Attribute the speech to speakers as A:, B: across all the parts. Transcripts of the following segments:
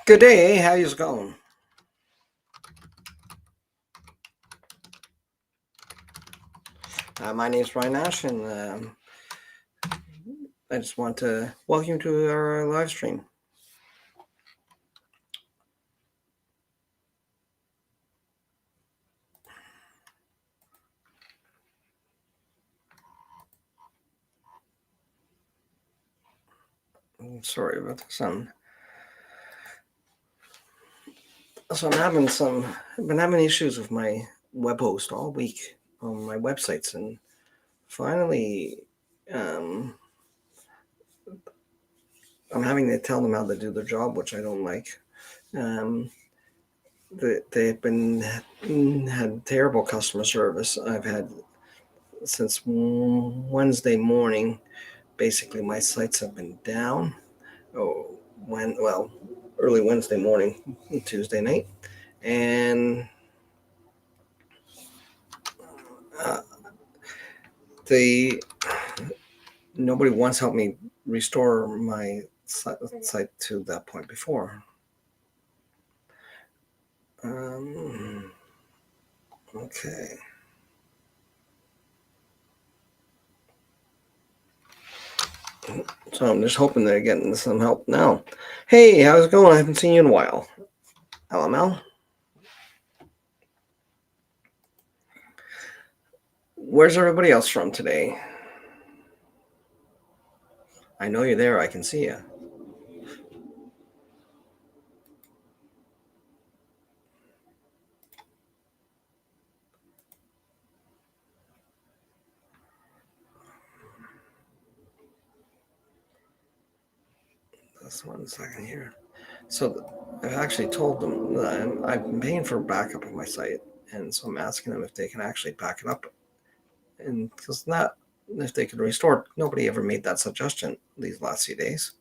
A: Good day. How you going? My name is Ryan Ash, and I just want to welcome you to our live stream. Sorry about this. I've been having issues with my web host all week on my websites, and finally, I'm having to tell them how to do their job, which I don't like. They've had terrible customer service. I've had since Wednesday morning. Basically, my sites have been down. Early Wednesday morning, Tuesday night, and nobody once helped me restore my site to that point before. Okay. So I'm just hoping they're getting some help now. Hey, how's it going? I haven't seen you in a while. LML? Where's everybody else from today? I know you're there. I can see you. Just 1 second here. So I've actually told them that I've been paying for backup of my site, and so I'm asking them if they can actually back it up, and because not if they could restore it. Nobody ever made that suggestion these last few days.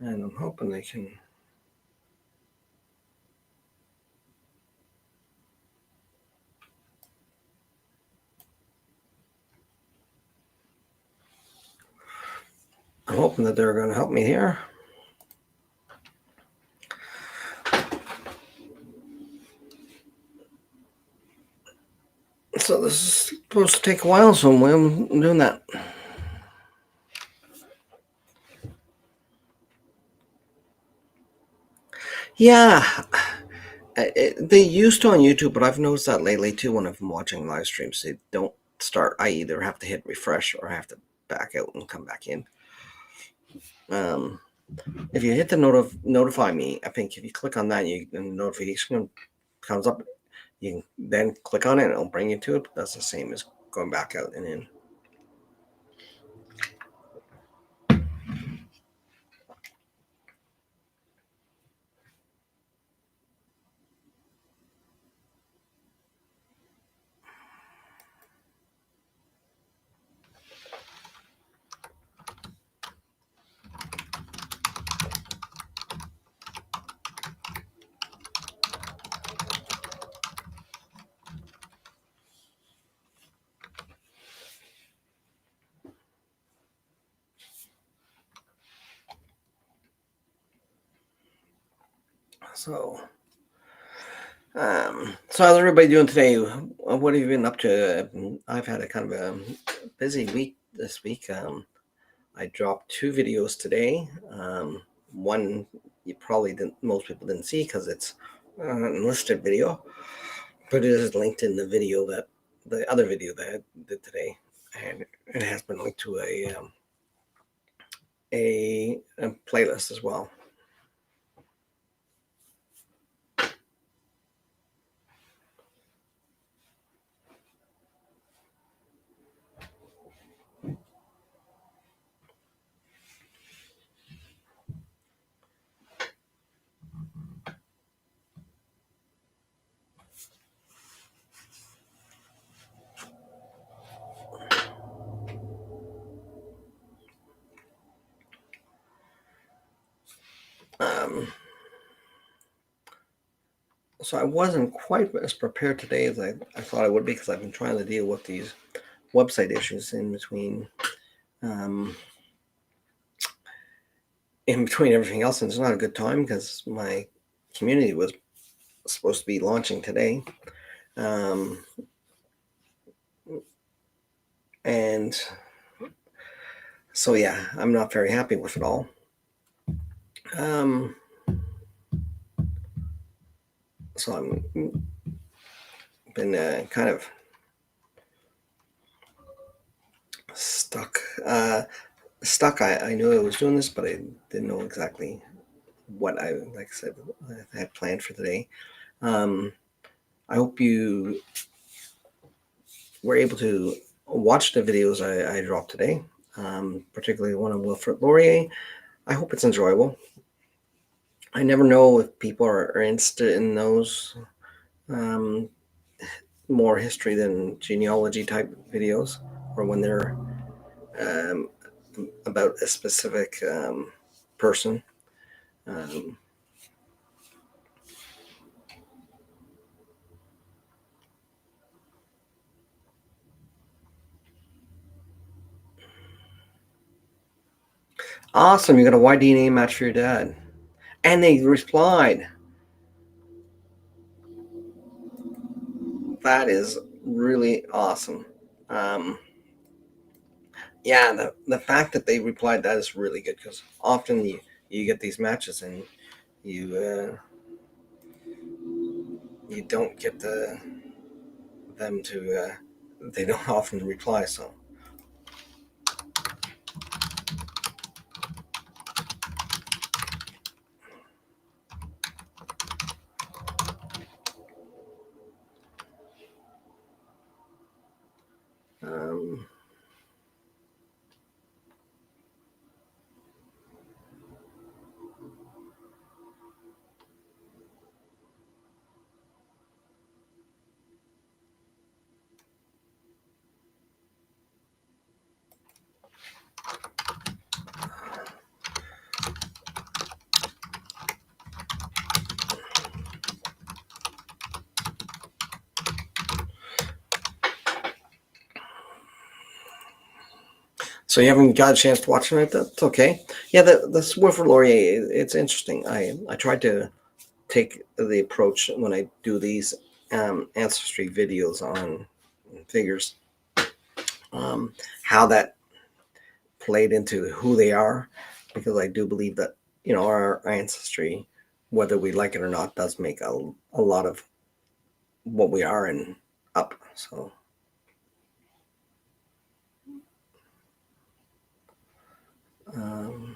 A: And I'm hoping they can. I'm hoping that they're going to help me here. So this is supposed to take a while, so I'm doing that. Yeah, they used to on YouTube, but I've noticed that lately too when I'm watching live streams. They don't start. I either have to hit refresh or I have to back out and come back in. If you hit the notify me, I think if you click on that, the notification comes up. You can then click on it and it'll bring you to it. But that's the same as going back out and in. So how's everybody doing today? What have you been up to? I've had a kind of a busy week this week. I dropped 2 videos today. One you probably most people didn't see because it's an unlisted video, but it is linked in the other video that I did today, and it has been linked to a playlist as well. So I wasn't quite as prepared today as I thought I would be, because I've been trying to deal with these website issues in between everything else, and it's not a good time because my community was supposed to be launching today, and so yeah, I'm not very happy with it all. So I'm been kind of stuck. I knew I was doing this, but I didn't know exactly what like I said, I had planned for today. I hope you were able to watch the videos I dropped today, particularly one on Wilfrid Laurier. I hope it's enjoyable. I never know if people are interested in those more history than genealogy type videos, or when they're about a specific person. Awesome, you got a Y-DNA match for your dad. And they replied. That is really awesome. Yeah, the fact that they replied, that is really good, because often you get these matches and you you don't get them to they don't often reply. So um, so you haven't got a chance to watch it. That's okay. Yeah, the Wilfrid Laurier, it's interesting. I tried to take the approach when I do these ancestry videos on figures, how that played into who they are, because I do believe that our ancestry, whether we like it or not, does make a lot of what we are and up. So um,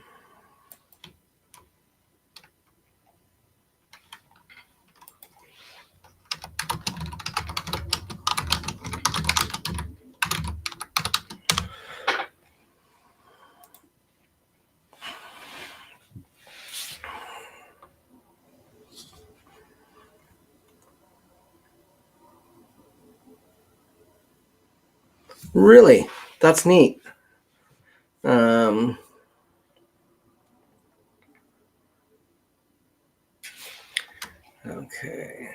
A: really, that's neat. Um, okay.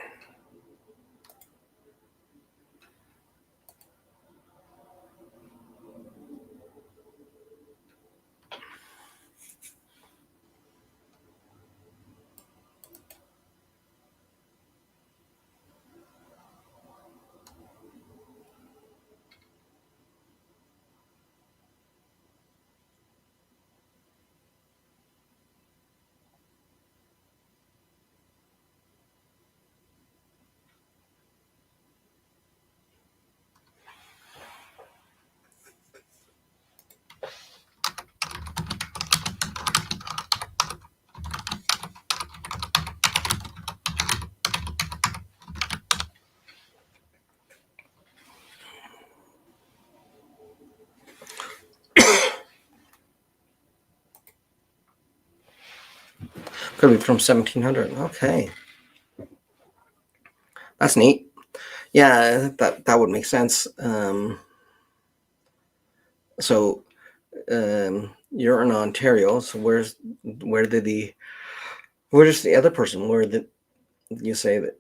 A: Could be from 1700. Okay, that's neat. Yeah, that would make sense. So you're in Ontario. So where did the Where does the other person? Where did you say that?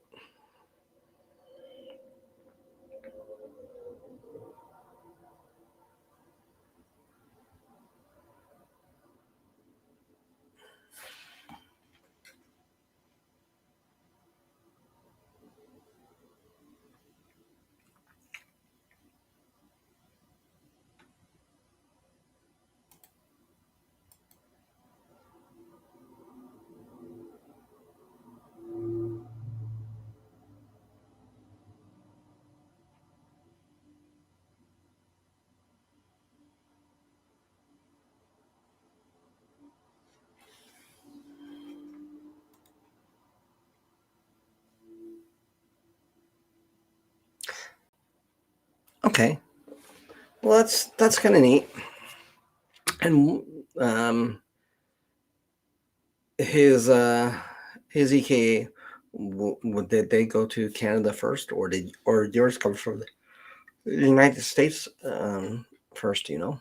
A: Okay, well that's kind of neat. And his EKA, did they go to Canada first, or yours come from the United States first? You know.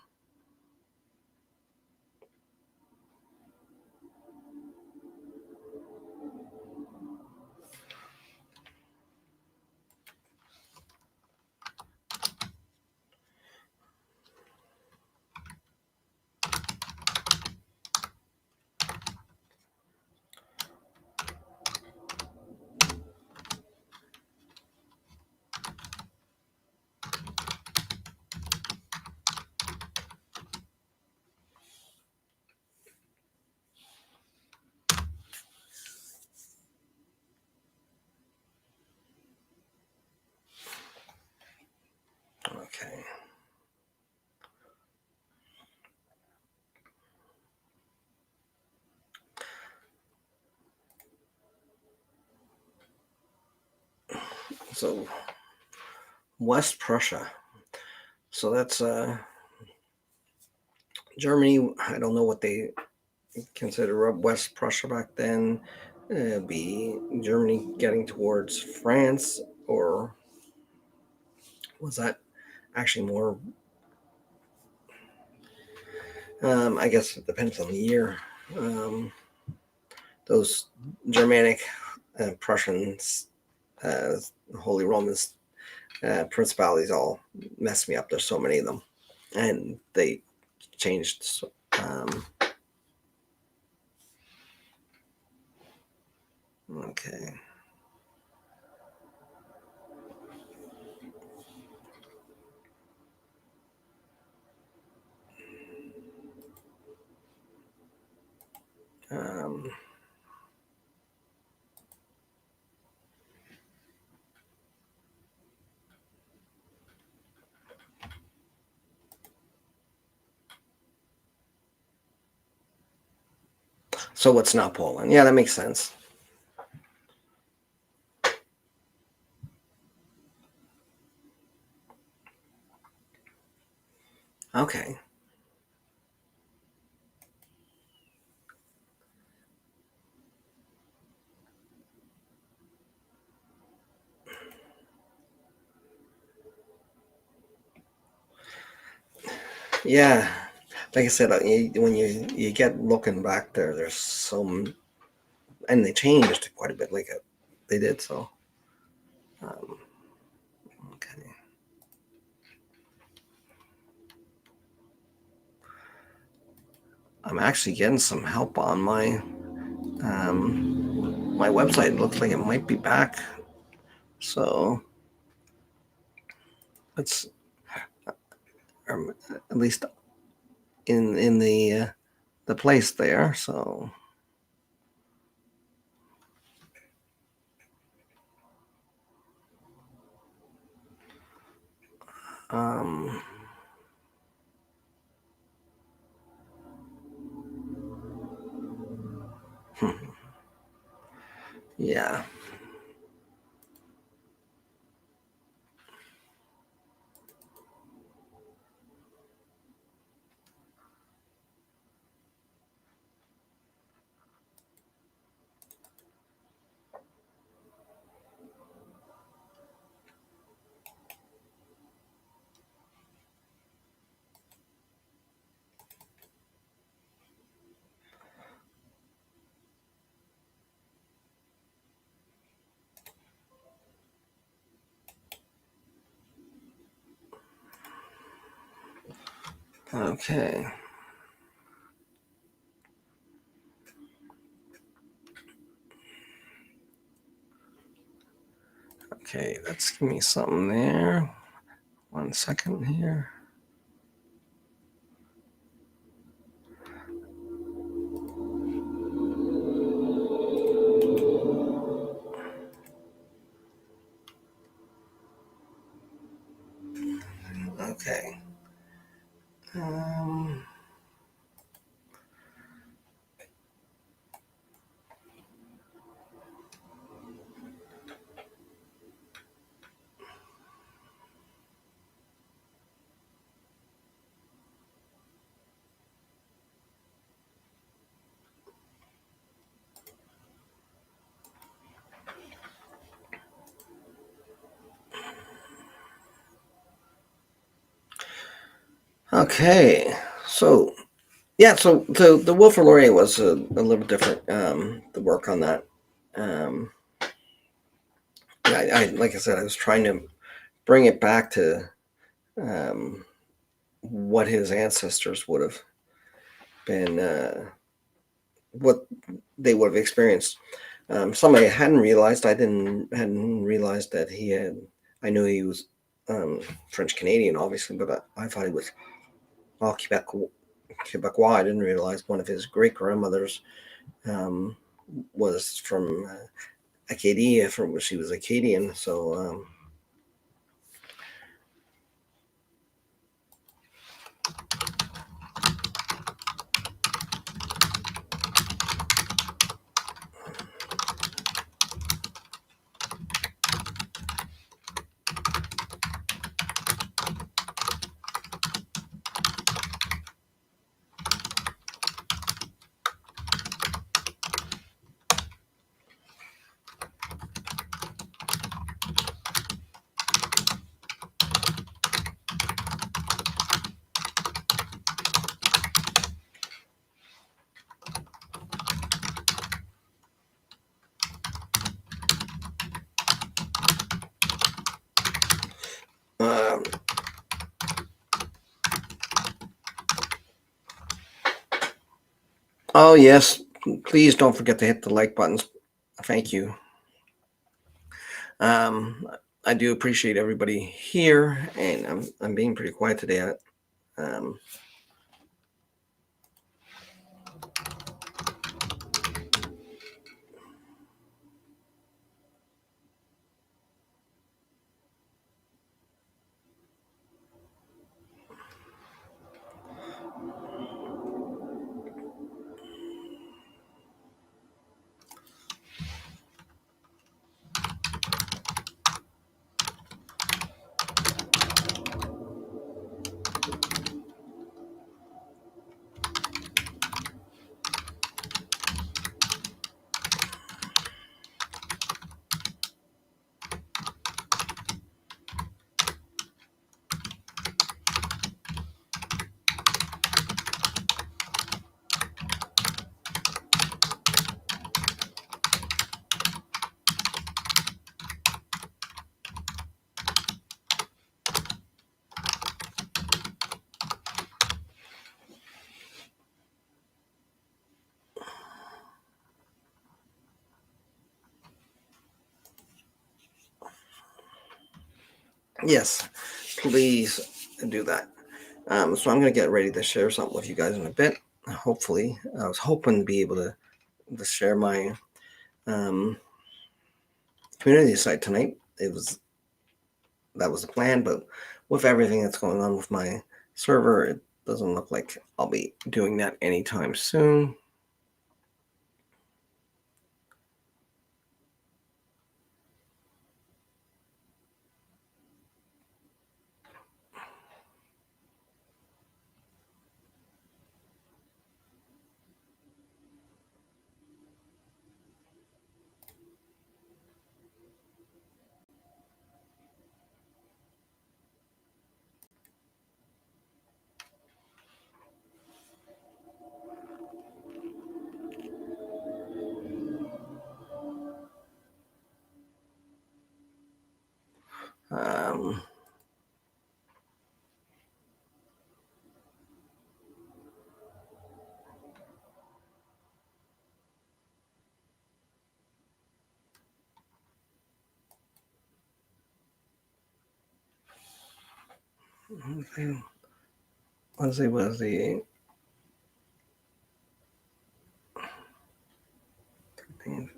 A: Okay. So West Prussia. So that's Germany. I don't know what they consider West Prussia back then. Be Germany getting towards France, or was that actually more? I guess it depends on the year. Um, those Germanic Prussians, uh, Holy Romans principalities all messed me up. There's so many of them, and they changed. Um, okay. Um, so what's not Poland? Yeah, that makes sense. Okay. Yeah, like I said, when you get looking back there, there's some, and they changed quite a bit. Like they did. So um, okay. I'm actually getting some help on my website. It looks like it might be back. So it's at least in the place there. So um, yeah. Okay. Okay, let's give me something there. 1 second here. Okay. Okay. So yeah, so the Wolf Laurier was a little different. The work on that. Um, I like I said, I was trying to bring it back to um, what his ancestors would have been, what they would have experienced. Somebody I hadn't realized. Hadn't realized that he had. I knew he was French Canadian, obviously, but I thought he was all Quebecois. I didn't realize one of his great grandmothers um, was from Acadia, from which she was Acadian. So um, oh yes, please don't forget to hit the like buttons. Thank you. Um, I do appreciate everybody here, and I'm being pretty quiet today. Um, yes, please do that. So I'm going to get ready to share something with you guys in a bit. Hopefully, I was hoping to be able to share my um, community site tonight. That was the plan, but with everything that's going on with my server, it doesn't look like I'll be doing that anytime soon. Um, Let's see, what is the 13th?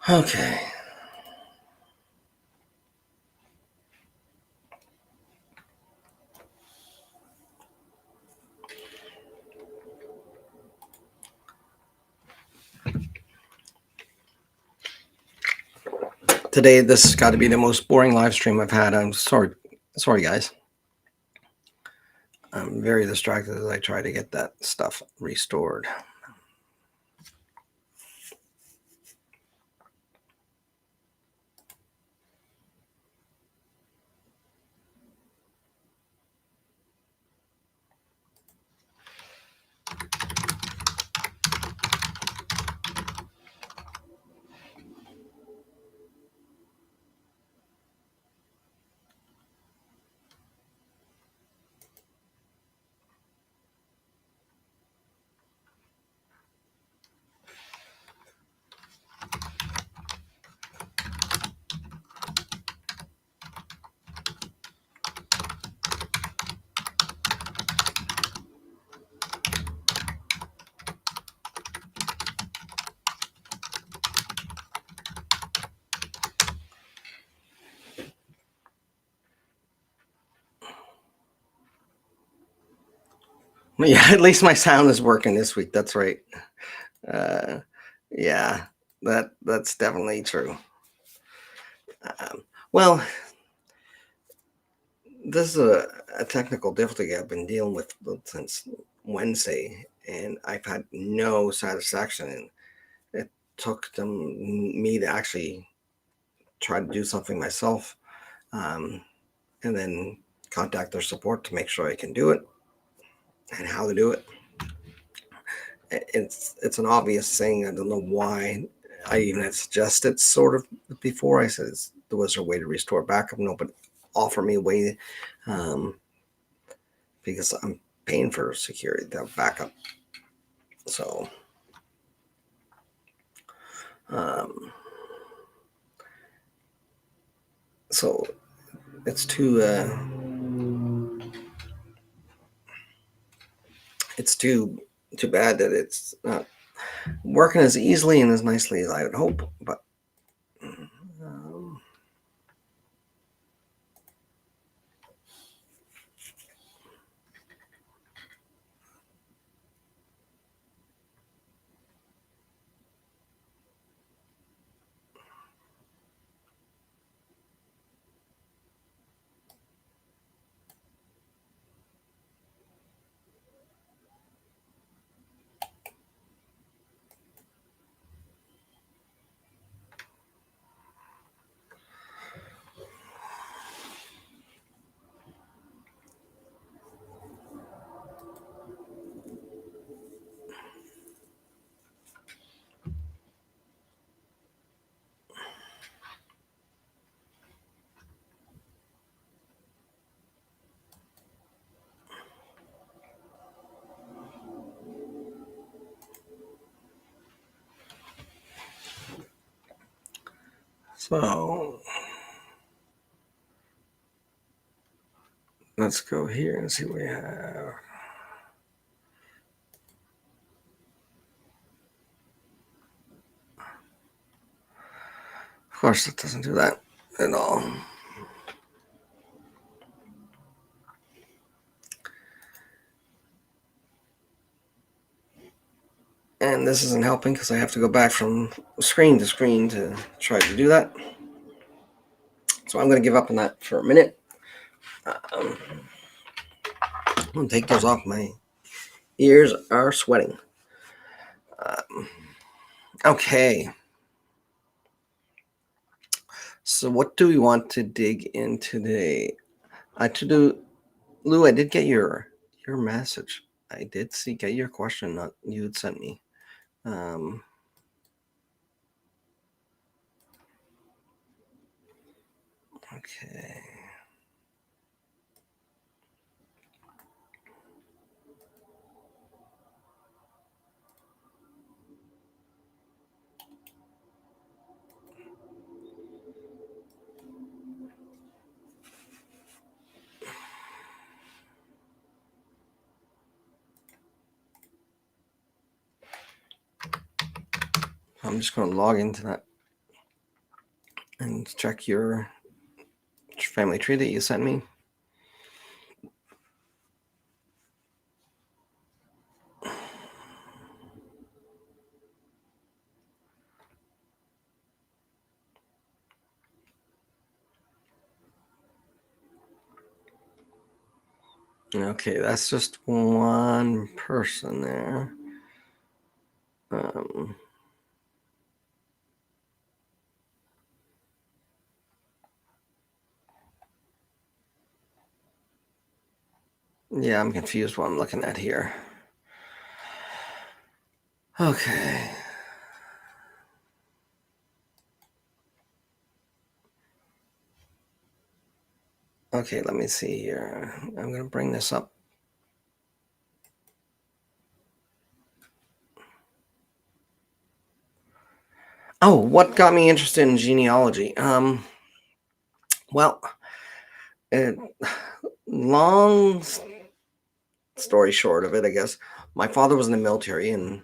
A: Okay. Today, this has got to be the most boring live stream I've had. I'm sorry, guys. I'm very distracted as I try to get that stuff restored. Yeah, at least my sound is working this week. That's right. Yeah, that's definitely true. Well, this is a technical difficulty I've been dealing with since Wednesday, and I've had no satisfaction. And it took me to actually try to do something myself, and then contact their support to make sure I can do it and how to do it. It's an obvious thing. I don't know why I even had suggested sort of before. I said there was a way to restore backup. No, but offer me a way, because I'm paying for security to have backup. So, so it's too bad that it's not working as easily and as nicely as I would hope. But so let's go here and see what we have. Of course, it doesn't do that at all. And this isn't helping because I have to go back from screen to screen to try to do that. So I'm going to give up on that for a minute. I'll take those off. My ears are sweating. Okay. So what do we want to dig in today? Lou, I did get your message. I did get your question that you had sent me. Okay. I'm just going to log into that and check your family tree that you sent me. Okay, that's just one person there. Yeah, I'm confused what I'm looking at here. Okay. Okay, let me see here. I'm going to bring this up. Oh, what got me interested in genealogy? Well, long story short of it, I guess, my father was in the military, and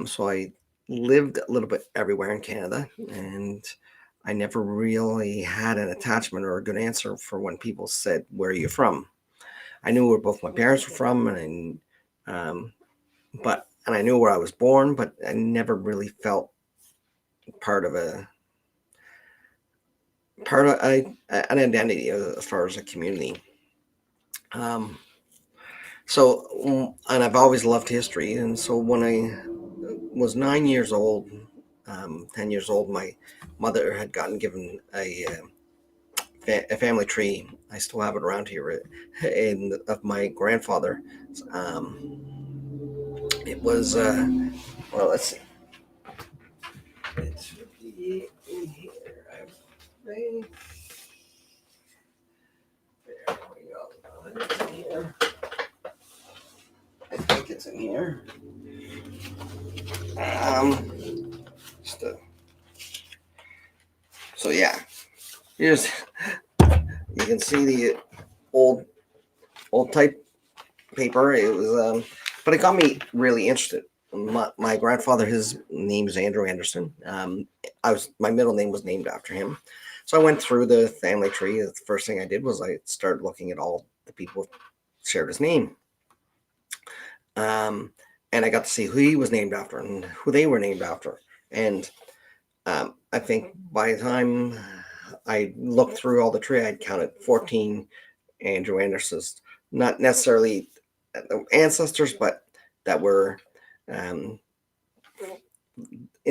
A: so I lived a little bit everywhere in Canada, and I never really had an attachment or a good answer for when people said, "Where are you from?" I knew where both my parents were from, and I knew where I was born, but I never really felt part of an identity as far as a community. And I've always loved history, and so when I was 9 years old, 10 years old, my mother had given a family tree. I still have it around here, of my grandfather. It was well, let's see. It should be in here, I think. There we go. It's in here. I think it's in here. So yeah, here's you can see the old type paper. It was, but it got me really interested. My grandfather, his name is Andrew Anderson. My middle name was named after him. So I went through the family tree. The first thing I did was I started looking at all the people who shared his name. And I got to see who he was named after and who they were named after. And I think by the time I looked through all the tree, I'd counted 14 Andrew Andersons, not necessarily ancestors, but that were in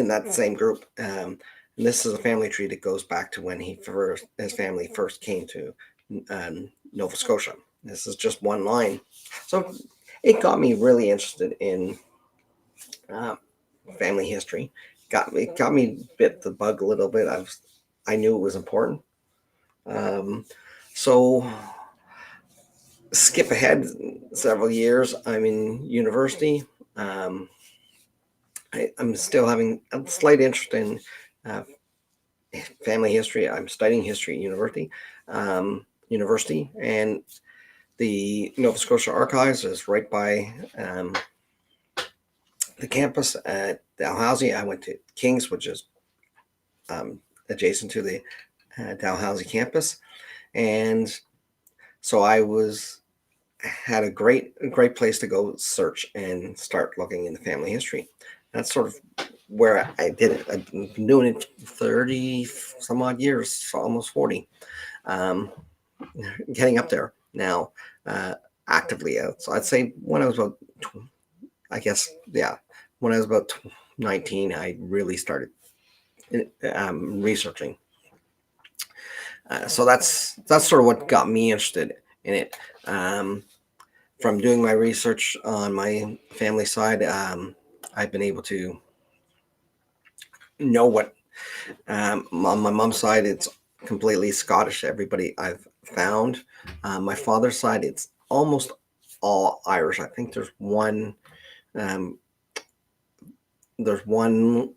A: that same group. And this is a family tree that goes back to when his family first came to Nova Scotia. This is just one line. So it got me really interested in family history. Got me bit the bug a little bit. I knew it was important. So skip ahead several years. I'm in university. I'm still having a slight interest in family history. I'm studying history at university, and the Nova Scotia Archives is right by the campus at Dalhousie. I went to King's, which is adjacent to the Dalhousie campus, and so I had a great place to go search and start looking into family history. That's sort of where I did it. I've been doing it 30 some odd years, almost 40. Getting up there now. actively out. So I'd say when I was about, when I was about 19, I really started researching. So that's sort of what got me interested in it. From doing my research on my family side, I've been able to know what, on my mom's side, it's completely Scottish. Everybody I've found. My father's side, it's almost all Irish. I think um, there's one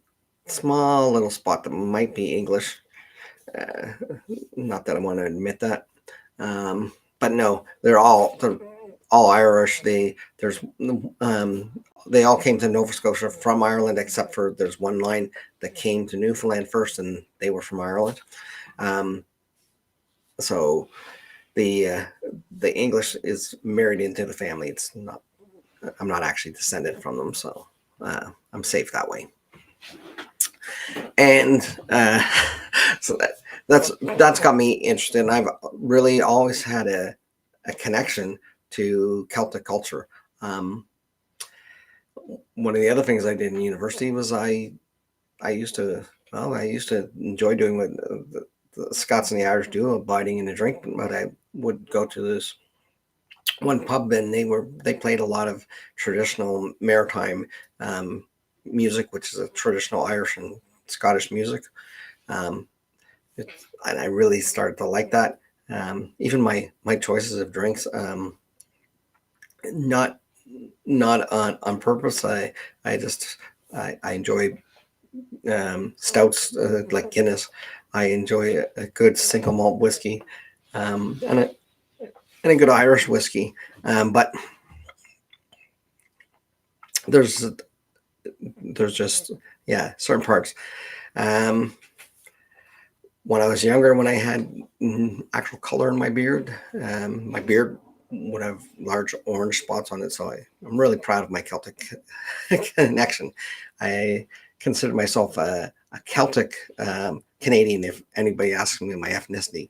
A: small little spot that might be English. Uh, Not that I want to admit that, but no, they're all Irish. They all came to Nova Scotia from Ireland, except for there's one line that came to Newfoundland first, and they were from Ireland. Um, so the English is married into the family. It's not. I'm not actually descended from them, so I'm safe that way. And so that's got me interested. And I've really always had a connection to Celtic culture. One of the other things I did in university was I used to enjoy doing what the Scots and the Irish do, abiding in a drink. But I would go to this one pub, and they played a lot of traditional maritime music, which is a traditional Irish and Scottish music. Um, and I really started to like that. Even my choices of drinks, not on purpose. I enjoy stouts like Guinness. I enjoy a good single malt whiskey, and a good Irish whiskey. But there's just certain parts. When I was younger, when I had actual color in my beard would have large orange spots on it. So I'm really proud of my Celtic connection. I consider myself a Celtic Canadian, if anybody asks me my ethnicity.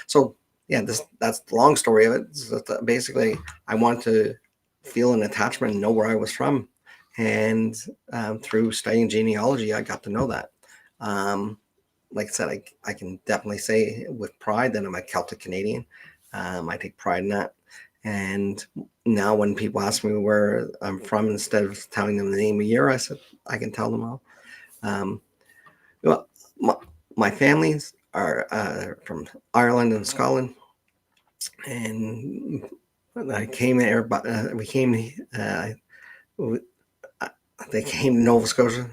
A: So yeah, that's the long story of it. So basically, I want to feel an attachment and know where I was from. And through studying genealogy, I got to know that. Like I said, I can definitely say with pride that I'm a Celtic Canadian. I take pride in that. And now when people ask me where I'm from, instead of telling them the name of year, I said, I can tell them all. Well, my families are from Ireland and Scotland. And I came here, but they came to Nova Scotia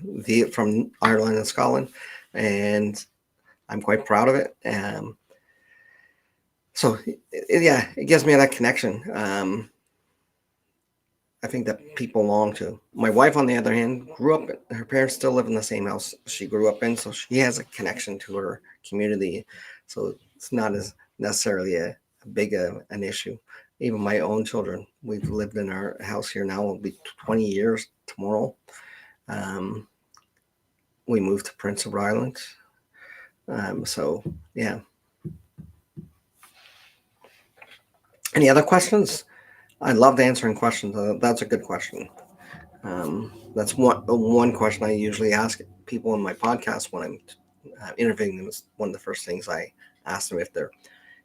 A: from Ireland and Scotland. And I'm quite proud of it. So it gives me that connection. I think that people long to. My wife, on the other hand, grew up. Her parents still live in the same house she grew up in, so she has a connection to her community. So it's not as necessarily a big an issue. Even my own children, we've lived in our house here now. It'll be 20 years tomorrow. We moved to Prince Edward Island. So yeah. Any other questions? I loved answering questions. That's a good question. That's one question I usually ask people in my podcast when I'm interviewing them. Is one of the first things I ask them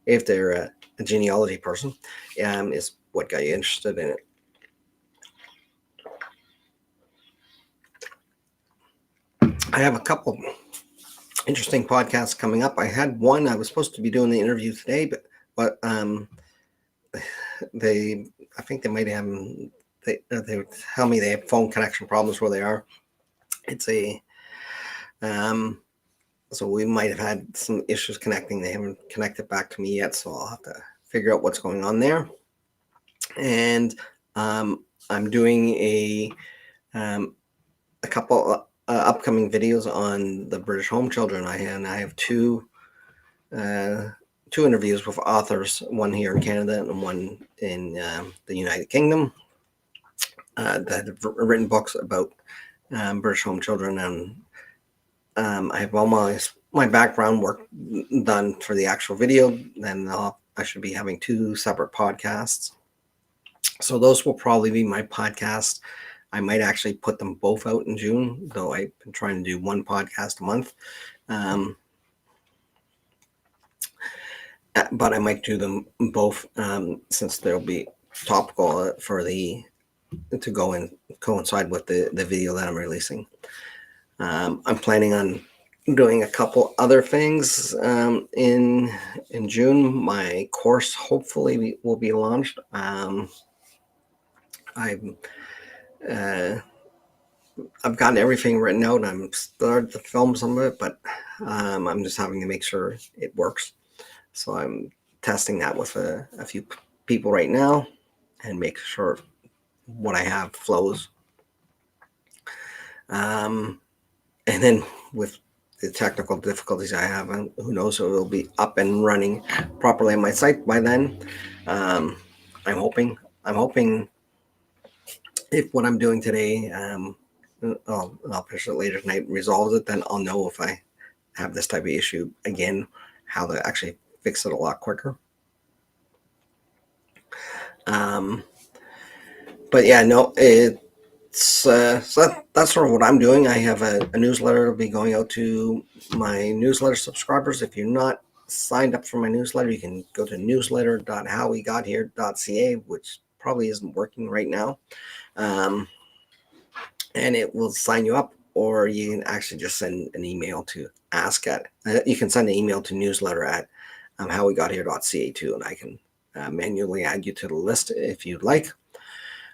A: if they're a genealogy person, is what got you interested in it. I have a couple interesting podcasts coming up. I had one. I was supposed to be doing the interview today, but I think they might have. They would tell me they have phone connection problems where they are. It's so we might have had some issues connecting. They haven't connected back to me yet, so I'll have to figure out what's going on there. And I'm doing a couple upcoming videos on the British home children. I have two interviews with authors, one here in Canada and one in the United Kingdom, that have written books about British home children. And I have all my background work done for the actual video. Then I should be having two separate podcasts. So those will probably be my podcast. I might actually put them both out in June, though I've been trying to do one podcast a month. But I might do them both since they'll be topical to go and coincide with the video that I'm releasing. I'm planning on doing a couple other things in June. My course hopefully will be launched. I've gotten everything written out. I'm started to film some of it, but I'm just having to make sure it works. So I'm testing that with a few people right now and make sure what I have flows. And then with the technical difficulties I have, who knows if it will be up and running properly on my site by then. I'm hoping if what I'm doing today, I'll push it later tonight, resolves it, then I'll know if I have this type of issue again, how to actually fix it a lot quicker. But yeah, no, so that's sort of what I'm doing. I have a newsletter that'll be going out to my newsletter subscribers. If you're not signed up for my newsletter, you can go to newsletter.howwegothere.ca, which probably isn't working right now. And it will sign you up, or you can actually just send an email to you can send an email to newsletter at howwegothere.ca too, and I can manually add you to the list if you'd like.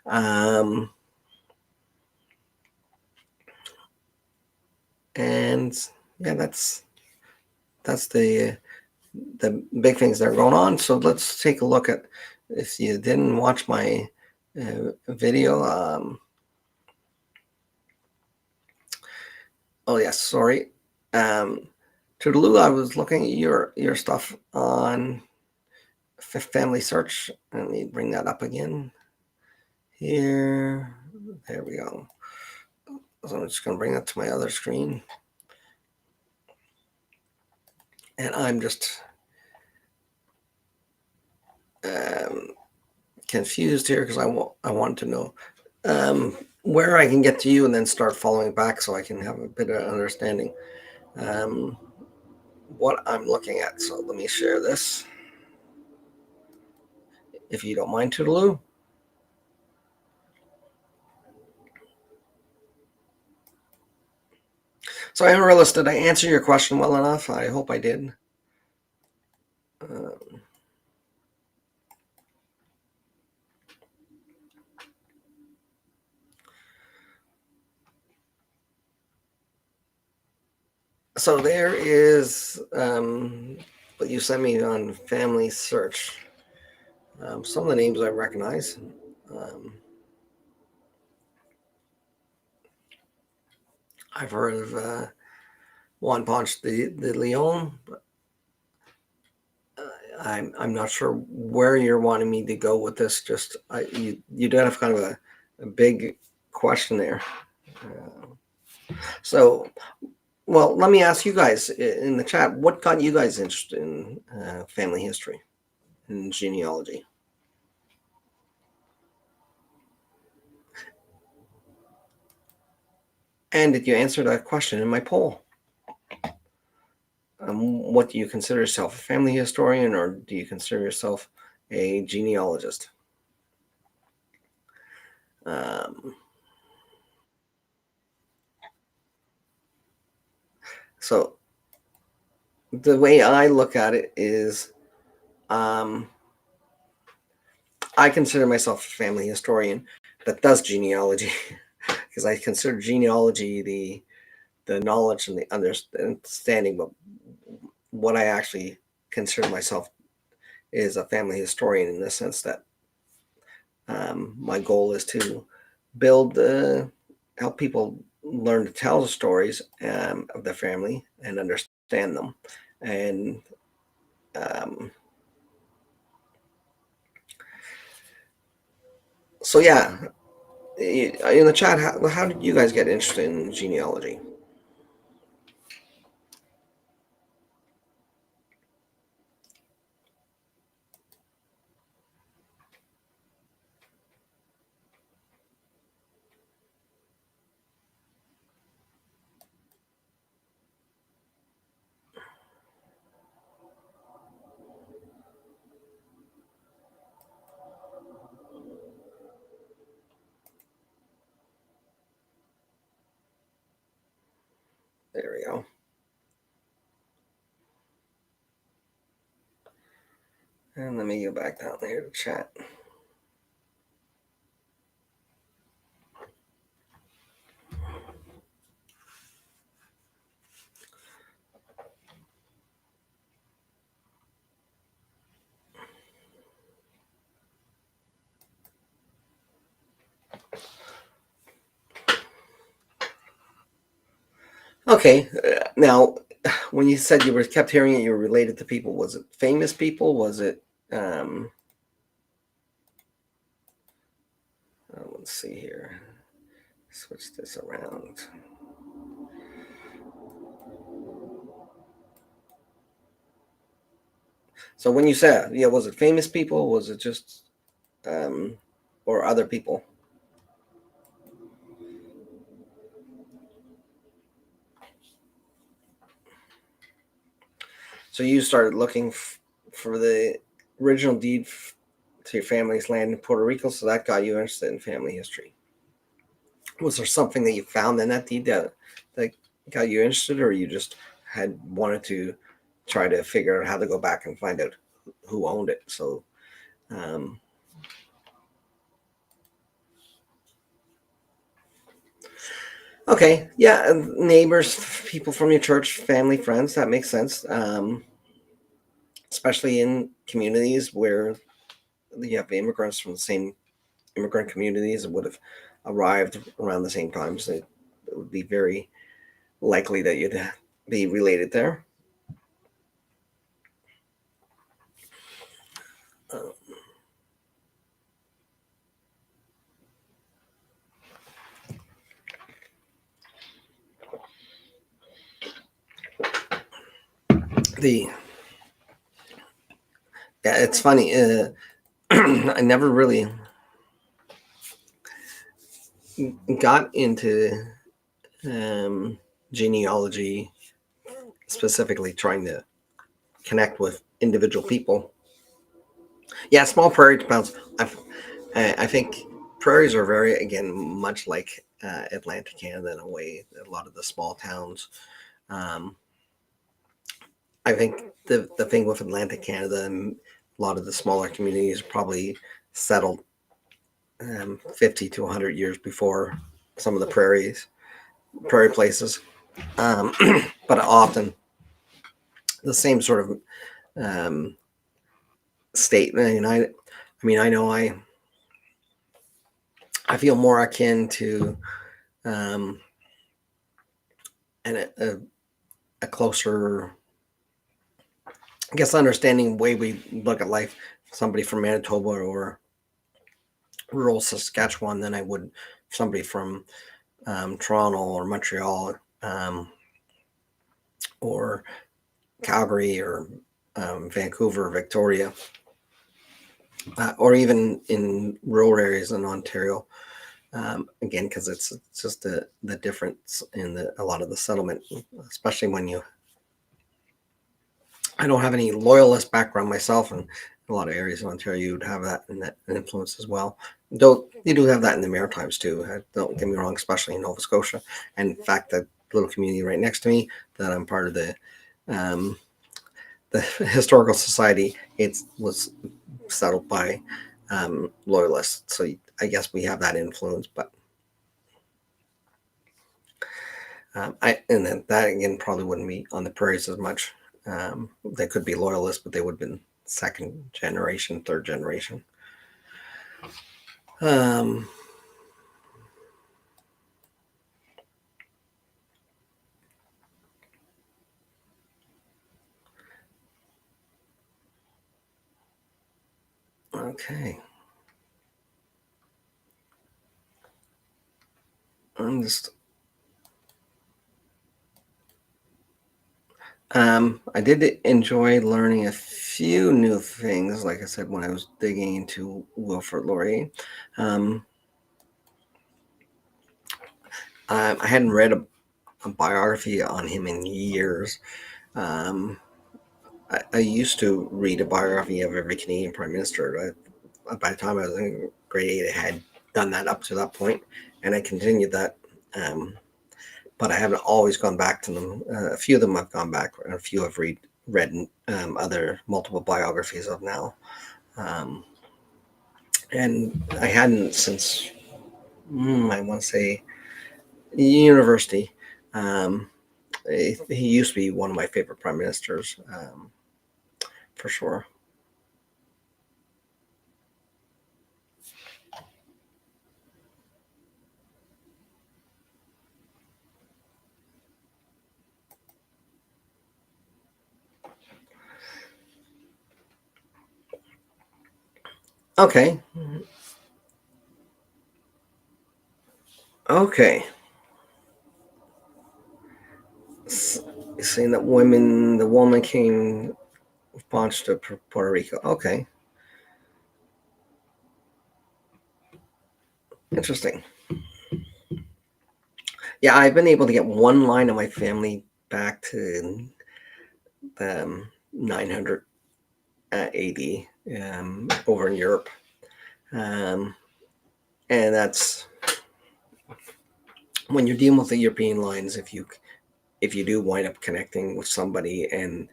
A: And yeah, that's the big things that are going on. So let's take a look at, if you didn't watch my video. Oh yes, sorry. Toodaloo, I was looking at your stuff on Family Search. Let me bring that up again. Here, there we go. So I'm just going to bring that to my other screen. And I'm just confused here because I want to know where I can get to you and then start following back so I can have a bit of understanding what I'm looking at. So let me share this, if you don't mind, Toodaloo. So Amaryllis, did I answer your question well enough? I hope I did. So there is what you sent me on Family Search. Some of the names I recognize. I've heard of Juan Ponce de Leon, but I'm not sure where you're wanting me to go with this. Just you did have kind of a big question there. So, well, let me ask you guys in the chat, what got you guys interested in family history and genealogy? And did you answer that question in my poll? What do you consider yourself, a family historian, or do you consider yourself a genealogist? So the way I look at it is I consider myself a family historian that does genealogy because I consider genealogy the knowledge and the understanding, but what I actually consider myself is a family historian in the sense that my goal is to help people learn to tell the stories of their family and understand them. And so, yeah, in the chat, how did you guys get interested in genealogy? There we go. And let me go back down there to chat. Okay, now when you said you were kept hearing it, you were related to people. Was it famous people? Was it? Let's see here. Switch this around. So when you said, yeah, was it famous people? Was it just, or other people? So you started looking for the original deed to your family's land in Puerto Rico, so that got you interested in family history. Was there something that you found in that deed that got you interested, or you just had wanted to try to figure out how to go back and find out who owned it? So, um, okay, yeah, neighbors, people from your church, family, friends, that makes sense. Especially in communities where you have immigrants from the same immigrant communities that would have arrived around the same time. So it would be very likely that you'd be related there. Uh, the Yeah, it's funny. I never really got into genealogy, specifically trying to connect with individual people. Yeah, small prairie towns. I think prairies are very, again, much like Atlantic Canada in a way. A lot of the small towns. Um, I think the thing with Atlantic Canada and a lot of the smaller communities probably settled 50 to 100 years before some of the prairie places. Um, but often the same sort of state. And I mean, I know I feel more akin to um, and a closer, I guess, understanding way we look at life. Somebody from Manitoba or rural Saskatchewan than I would somebody from Toronto or Montreal, or Calgary or Vancouver, Victoria, or even in rural areas in Ontario. Again, because it's just the difference in a lot of the settlement, especially when I don't have any loyalist background myself, and a lot of areas in Ontario you would have that and that influence as well. Though you do have that in the Maritimes too. Don't get me wrong, especially in Nova Scotia. And in fact, that little community right next to me that I'm part of um, the historical society, it was settled by loyalists. So I guess we have that influence, but and then that again probably wouldn't be on the prairies as much. They could be loyalists, but they would have been second generation, third generation. Um, okay. I'm just. I did enjoy learning a few new things, like I said, when I was digging into Wilfrid Laurier. Um, I hadn't read a biography on him in years. Um, I used to read a biography of every Canadian Prime Minister. By the time I was in grade 8, I had done that up to that point, and I continued that but I haven't always gone back to them. A few of them I've gone back, and a few I've read other multiple biographies of now. And I hadn't since, I want to say, university. Um, he used to be one of my favorite prime ministers, for sure. Okay. Okay. Saying that the woman came launched to Puerto Rico. Okay. Interesting. Yeah, I've been able to get one line of my family back to 900 AD, over in Europe. Um, and that's when you're dealing with the European lines. If you do wind up connecting with somebody and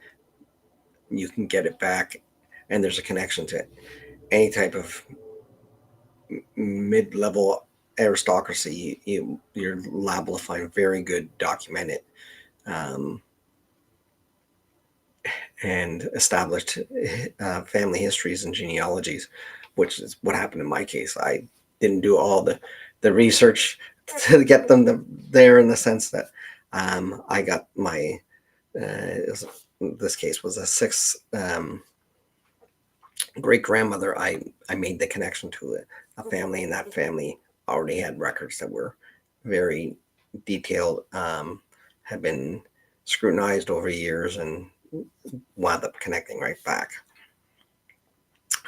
A: you can get it back, and there's a connection to any type of mid-level aristocracy, you're liable to find very good documented um, and established family histories and genealogies, which is what happened in my case. I didn't do all the research to get them there, in the sense that I got my this case was a sixth great grandmother. I made the connection to a family, and that family already had records that were very detailed, had been scrutinized over years, and wound up connecting right back.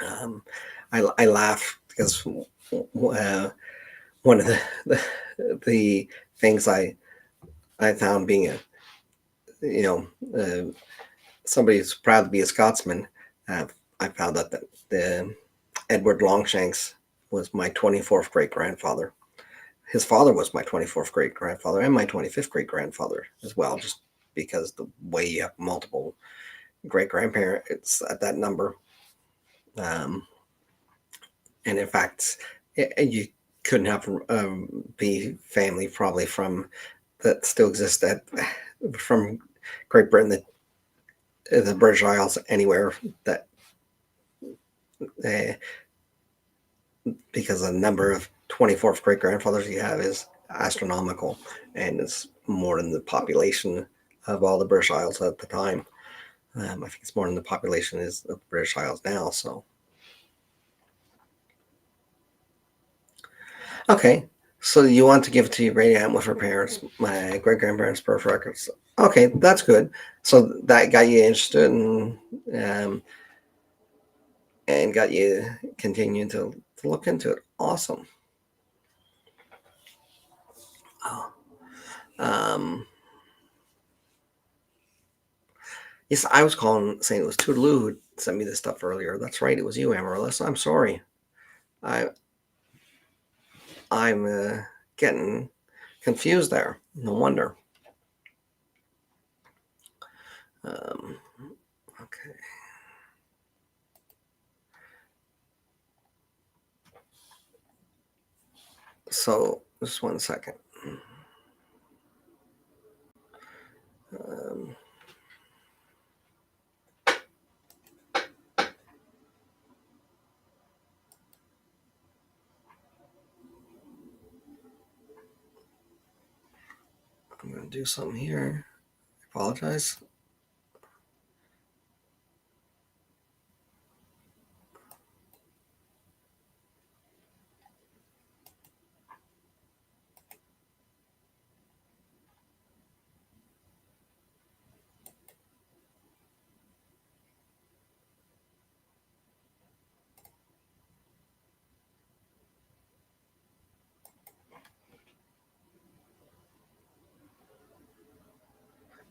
A: I laugh because one of the things I found, being a you know somebody who's proud to be a Scotsman, uh, I found out that the Edward Longshanks was my 24th great grandfather. His father was my 24th great grandfather and my 25th great grandfather as well, just because the way you have multiple great grandparents at that number. Um, and in fact, you couldn't have be family probably from that still exists from Great Britain, the British Isles, anywhere that uh, because the number of 24th great grandfathers you have is astronomical, and it's more than the population of all the British Isles at the time. I think it's more than the population is of British Isles now. So, okay. So you want to give it to your great aunt with her parents, my great grandparents' birth records. Okay, that's good. So that got you interested, um, and got you continuing to look into it. Awesome. Oh. Um, Yes, I was calling saying it was Toodaloo who sent me this stuff earlier. That's right, it was you, Amaryllis. I'm sorry. I I'm getting confused there. No wonder. Um, okay, so just one second. Um, I'm going to do something here. I apologize.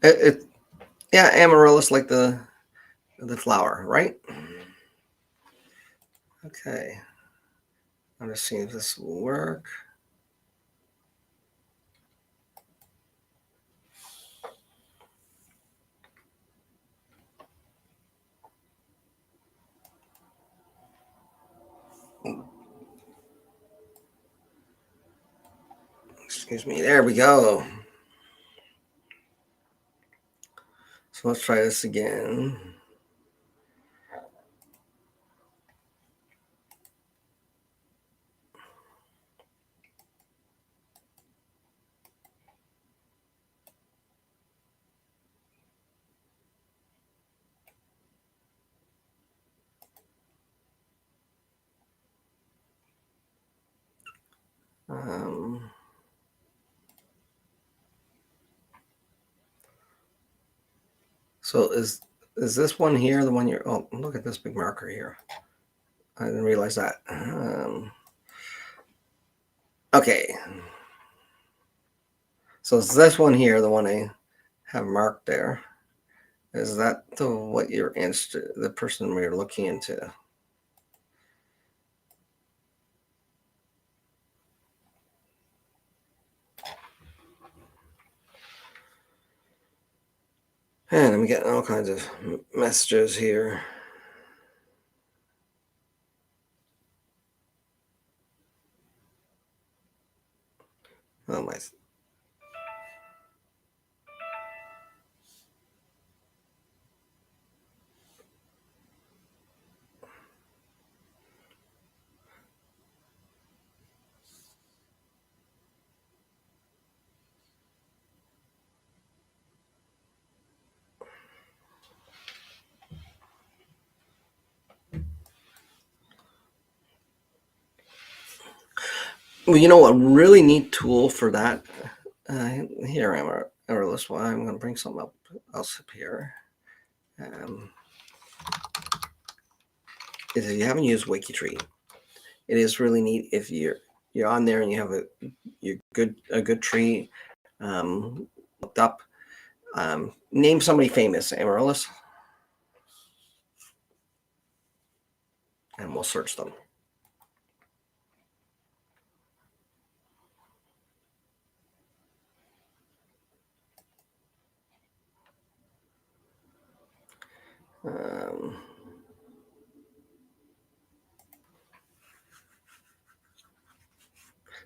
A: It Yeah, Amaryllis, like the flower, right? Okay, I'm just seeing if this will work. Excuse me. There we go. So let's try this again. So is this one here the one you're? Oh, look at this big marker here. I didn't realize that. Okay. So is this one here the one I have marked there? Is that what you're interested? The person we're looking into? And I'm getting all kinds of messages here. Oh my. Well, you know, a really neat tool for that. Here, Amarillo. Why I'm going to bring something else up here. Is if you haven't used WikiTree, it is really neat if you're on there and you have a good tree looked up. Name somebody famous, Amaryllis, and we'll search them.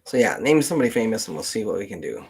A: So yeah, name somebody famous and we'll see what we can do.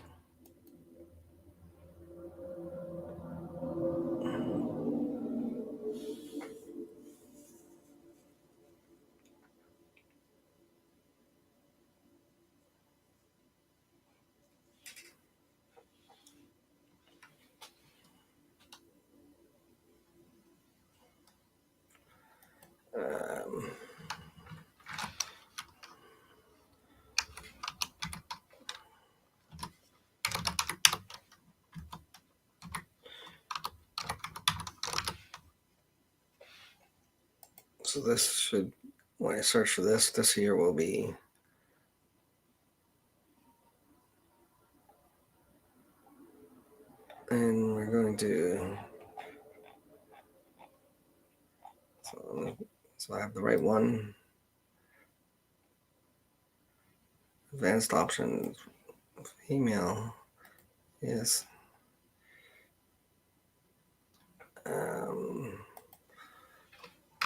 A: So this should, when I search for this here will be and we're going to so I have the right one. Advanced options, female, yes.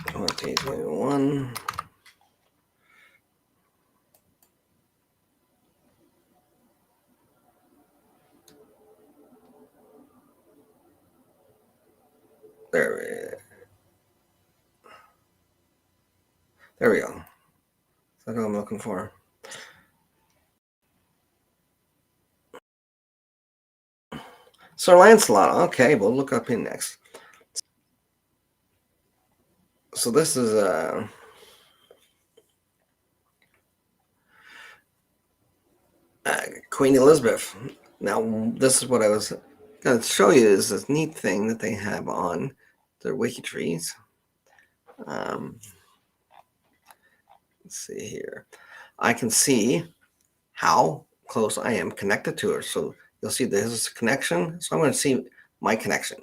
A: 2021. There we go. That's what I'm looking for. Sir Lancelot. Okay, we'll look up him next. So this is Queen Elizabeth. Now, this is what I was going to show you is this neat thing that they have on their WikiTrees. Let's see here. I can see how close I am connected to her. So you'll see this is a connection. So I'm going to see my connection.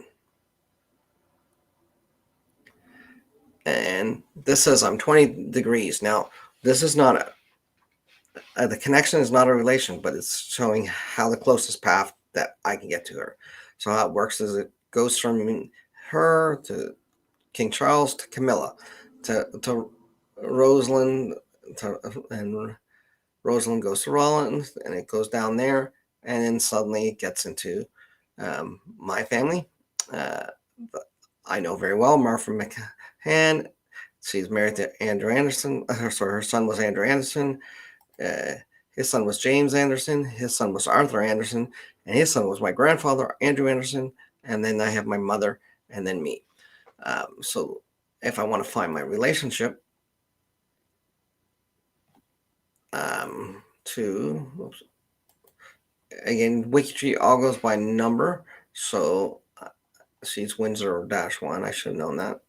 A: And this says I'm 20 degrees. Now, this is not the connection is not a relation, but it's showing how the closest path that I can get to her. So how it works is it goes from her to King Charles to Camilla to Rosalind and Rosalind goes to Rollins, and it goes down there, and then suddenly it gets into my family. I know very well Martha McCann. She's married to Andrew Anderson. Sorry, her son was Andrew Anderson. Uh, his son was James Anderson. His son was Arthur Anderson. And his son was my grandfather, Andrew Anderson. And then I have my mother and then me. So if I want to find my relationship oops, again, WikiTree all goes by number. So she's Windsor -1. I should have known that.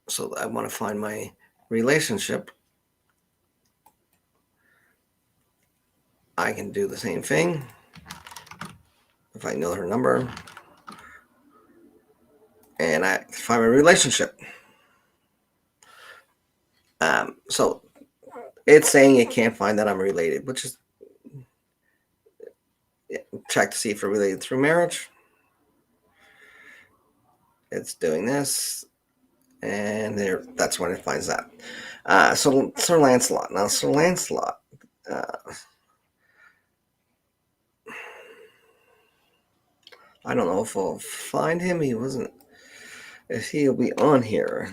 A: So I want to find my relationship. I can do the same thing if I know her number. And I find my relationship. So it's saying it can't find that I'm related, which is check to see if we're related through marriage. It's doing this, and there. That's when it finds that. So Sir Lancelot. Now Sir Lancelot. I don't know if I'll find him. He wasn't. If he'll be on here.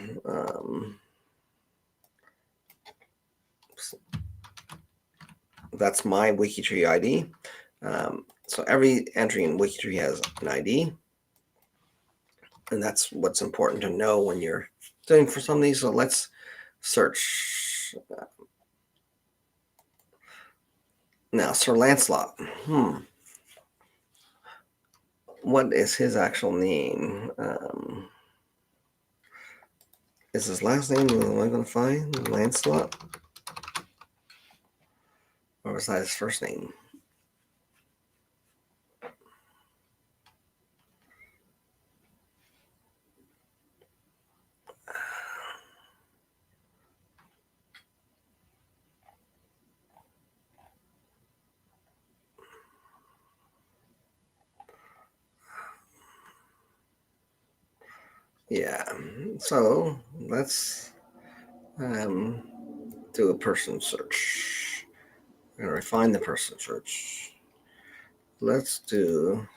A: That's my WikiTree ID. So every entry in WikiTree has an ID. And that's what's important to know when you're doing for some of these. So let's search. Now, Sir Lancelot. What is his actual name? Is his last name? What am I going to find? Lancelot? Or was that his first name? Yeah. So let's do a person search. I'm going to refine the person search. Let's do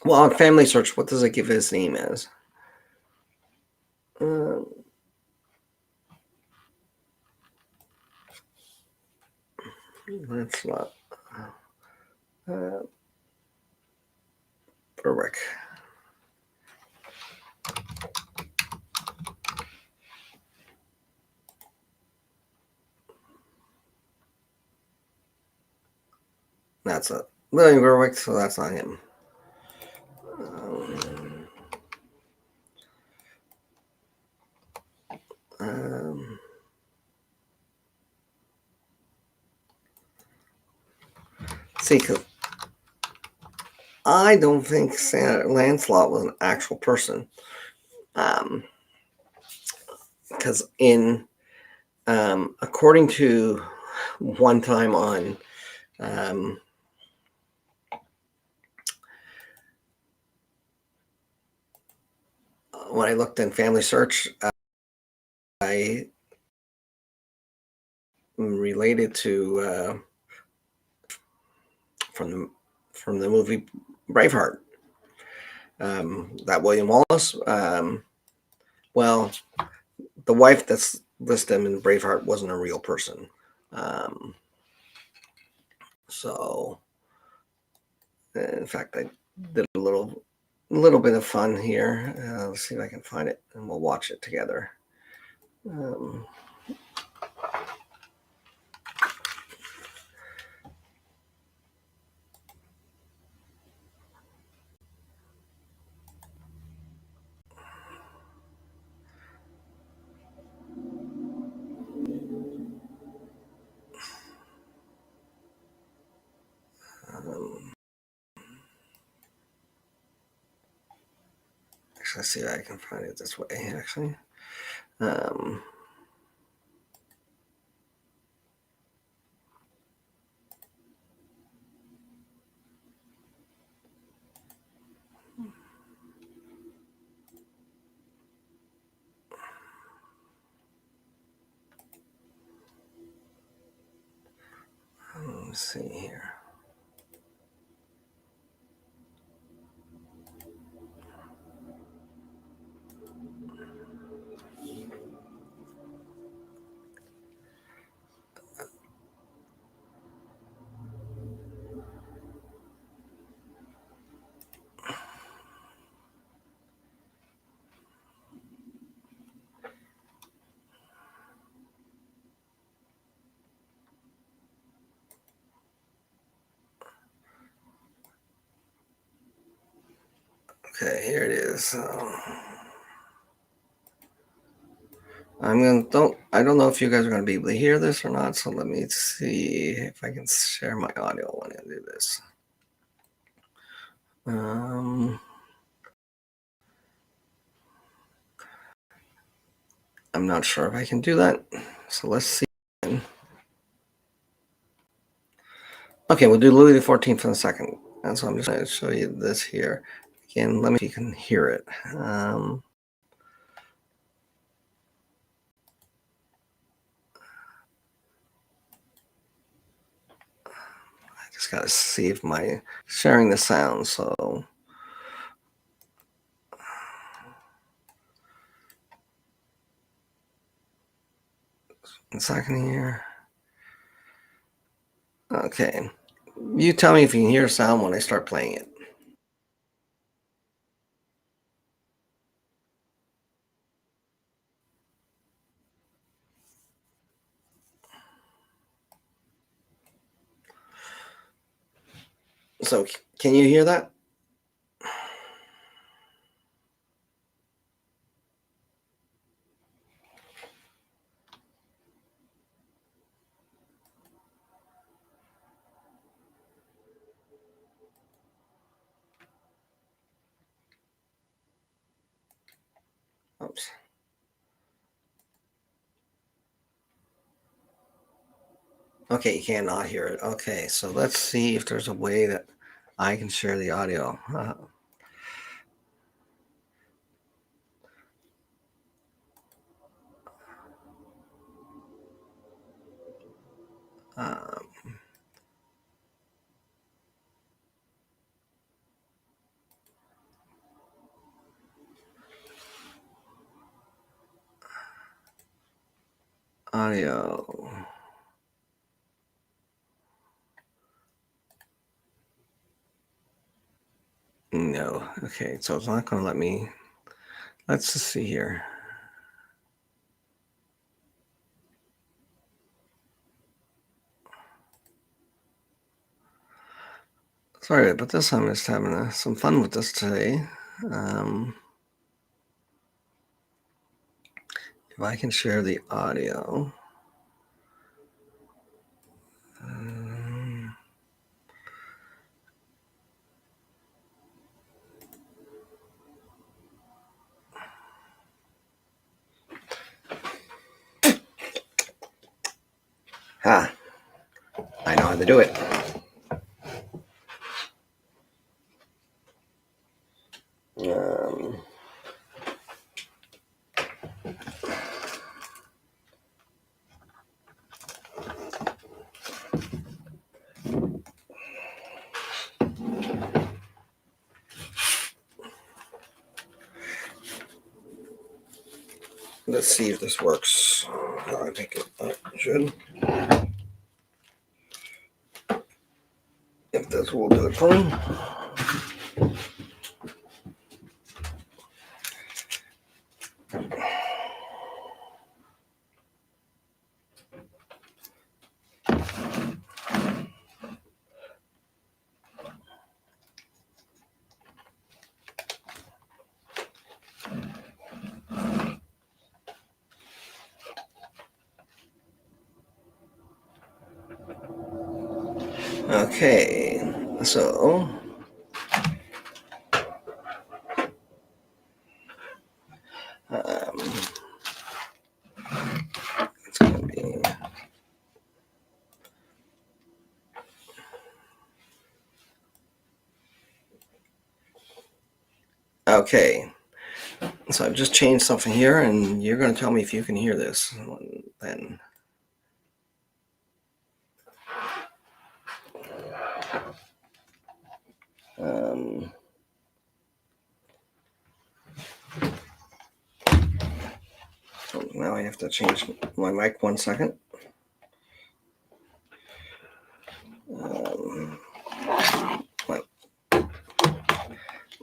A: well, on family search, what does it give his name as? Lancelot. Berwick. That's a William Berwick, so that's not him. See, because I don't think Lancelot was an actual person. Because according to one time on when I looked in family search, I related to from the movie Braveheart. That William Wallace. Well, the wife that's listed in Braveheart wasn't a real person. So, in fact, I did a little bit of fun here. Let's see if I can find it, and we'll watch it together. Actually, let's see if I can find it this way. Actually. Let's see here. Okay, here it is. I don't know if you guys are gonna be able to hear this or not, so let me see if I can share my audio when I do this. I'm not sure if I can do that, so let's see. Okay, we'll do Louis the 14th in a second. And so I'm just going to show you this here. Again, let me see if you can hear it. I just got to see if my sharing the sound. So one second here. Okay. You tell me if you can hear sound when I start playing it. So can you hear that? Oops. Okay, you cannot hear it. Okay, so let's see if there's a way that I can share the audio. Audio. No. Okay, so it's not going to let me. Let's just see here. Sorry about this. I'm just having some fun with this today. If I can share the audio. I know how to do it. Let's see if this works. I think it should. If this will do it for me. Okay, so it's going to be okay. So I've just changed something here, and you're going to tell me if you can hear this. Then So now I have to change my mic 1 second.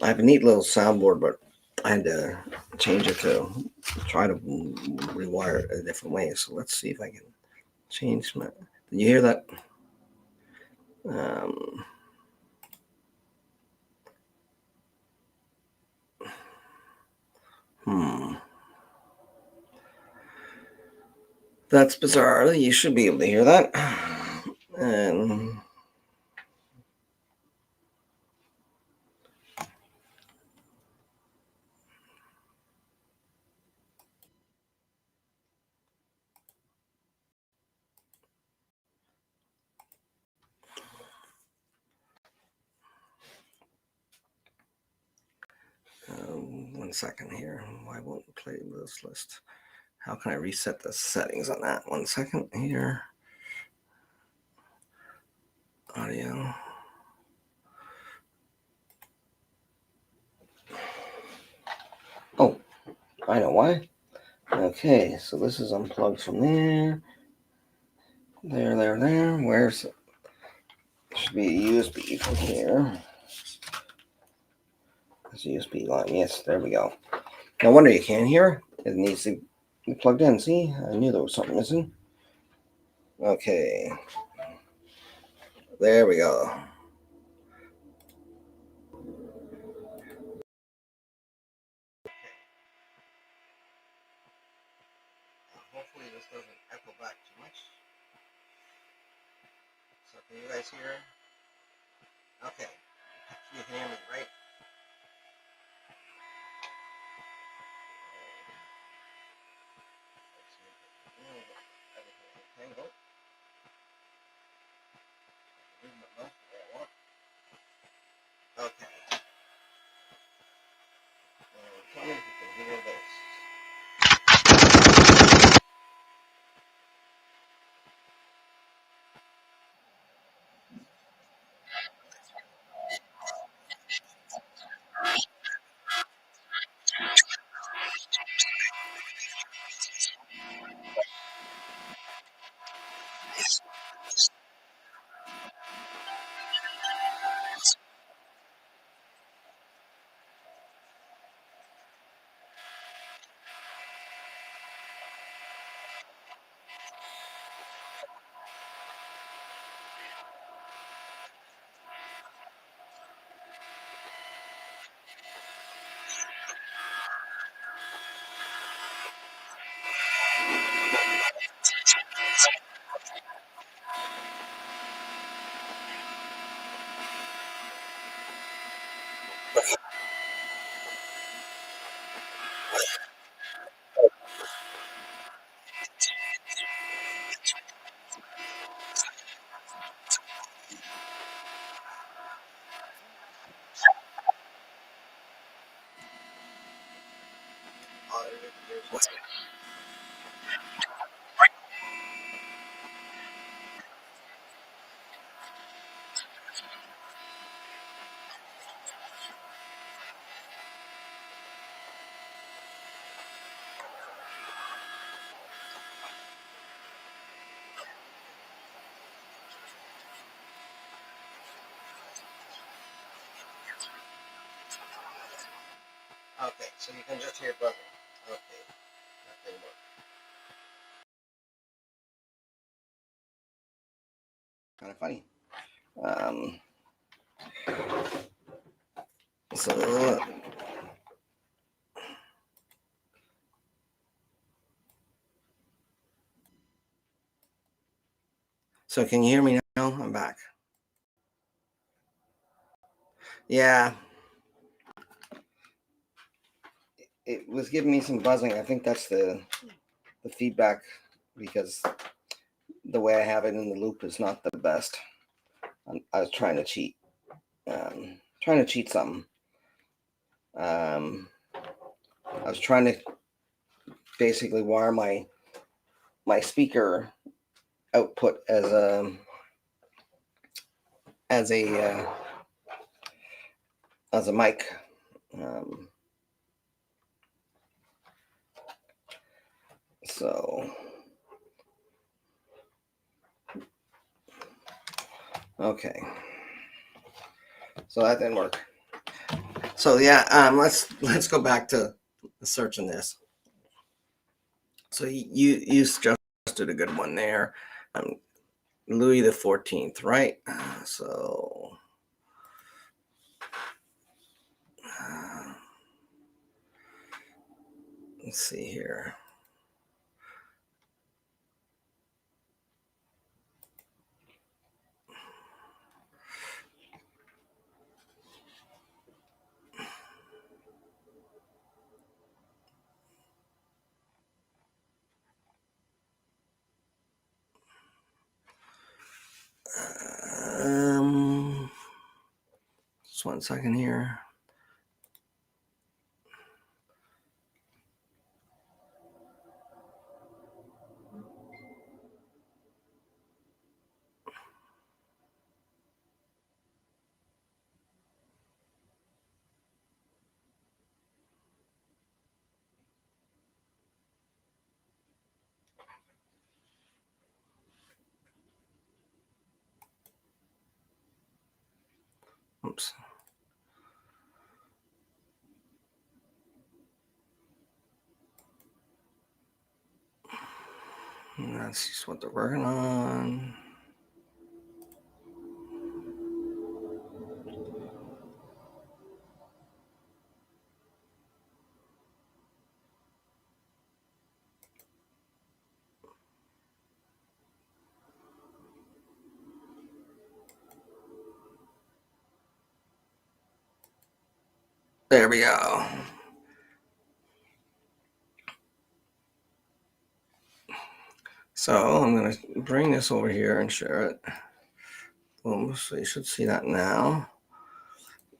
A: I have a neat little soundboard, but I had to change it to try to rewire it a different way. So let's see if I can change my. Did you hear that? That's bizarre. You should be able to hear that. And 1 second here. Why won't it play this list? How can I reset the settings on that? 1 second here. Audio. Oh, I know why. Okay, so this is unplugged from there. There. Where's it? Should be a USB from here. There's a USB line. Yes, there we go. No wonder you can't hear. It needs to be plugged in. See, I knew there was something missing. Okay, there we go. Hopefully this doesn't echo back too much. So can you guys hear? Okay, you can hear me, right? Okay. Tell me if you can hear this. Okay, so you can just hear buzzing. Okay, that didn't work. Kind of funny. So can you hear me now? I'm back. Yeah, it was giving me some buzzing. I think that's the feedback because the way I have it in the loop is not the best. I was trying to cheat. Something. I was trying to basically wire my speaker output as a as a mic. So, okay. So that didn't work. So yeah, let's go back to searching this. So you suggested a good one there, Louis the 14th, right? So let's see here. Just 1 second here. Oops. That's just what they're working on. There we go. So I'm going to bring this over here and share it. Boom. So you should see that now.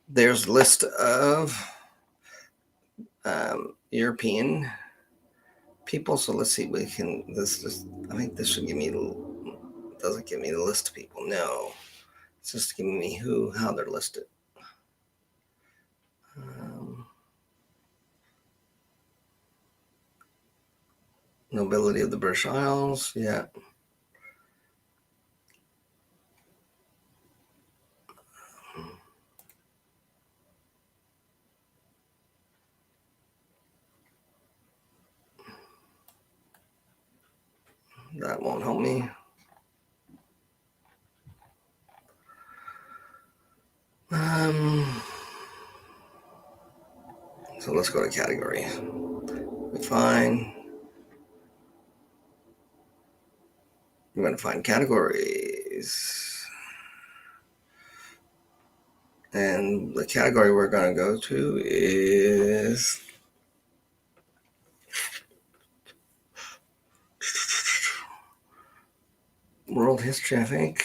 A: There's a list of European people. So let's see. We can. I think this should give me. Doesn't give me the list of people. No, it's just giving me how they're listed. Nobility of the British Isles. Yeah. That won't help me. So let's go to category. Fine. I'm going to find categories. And the category we're going to go to is world history, I think.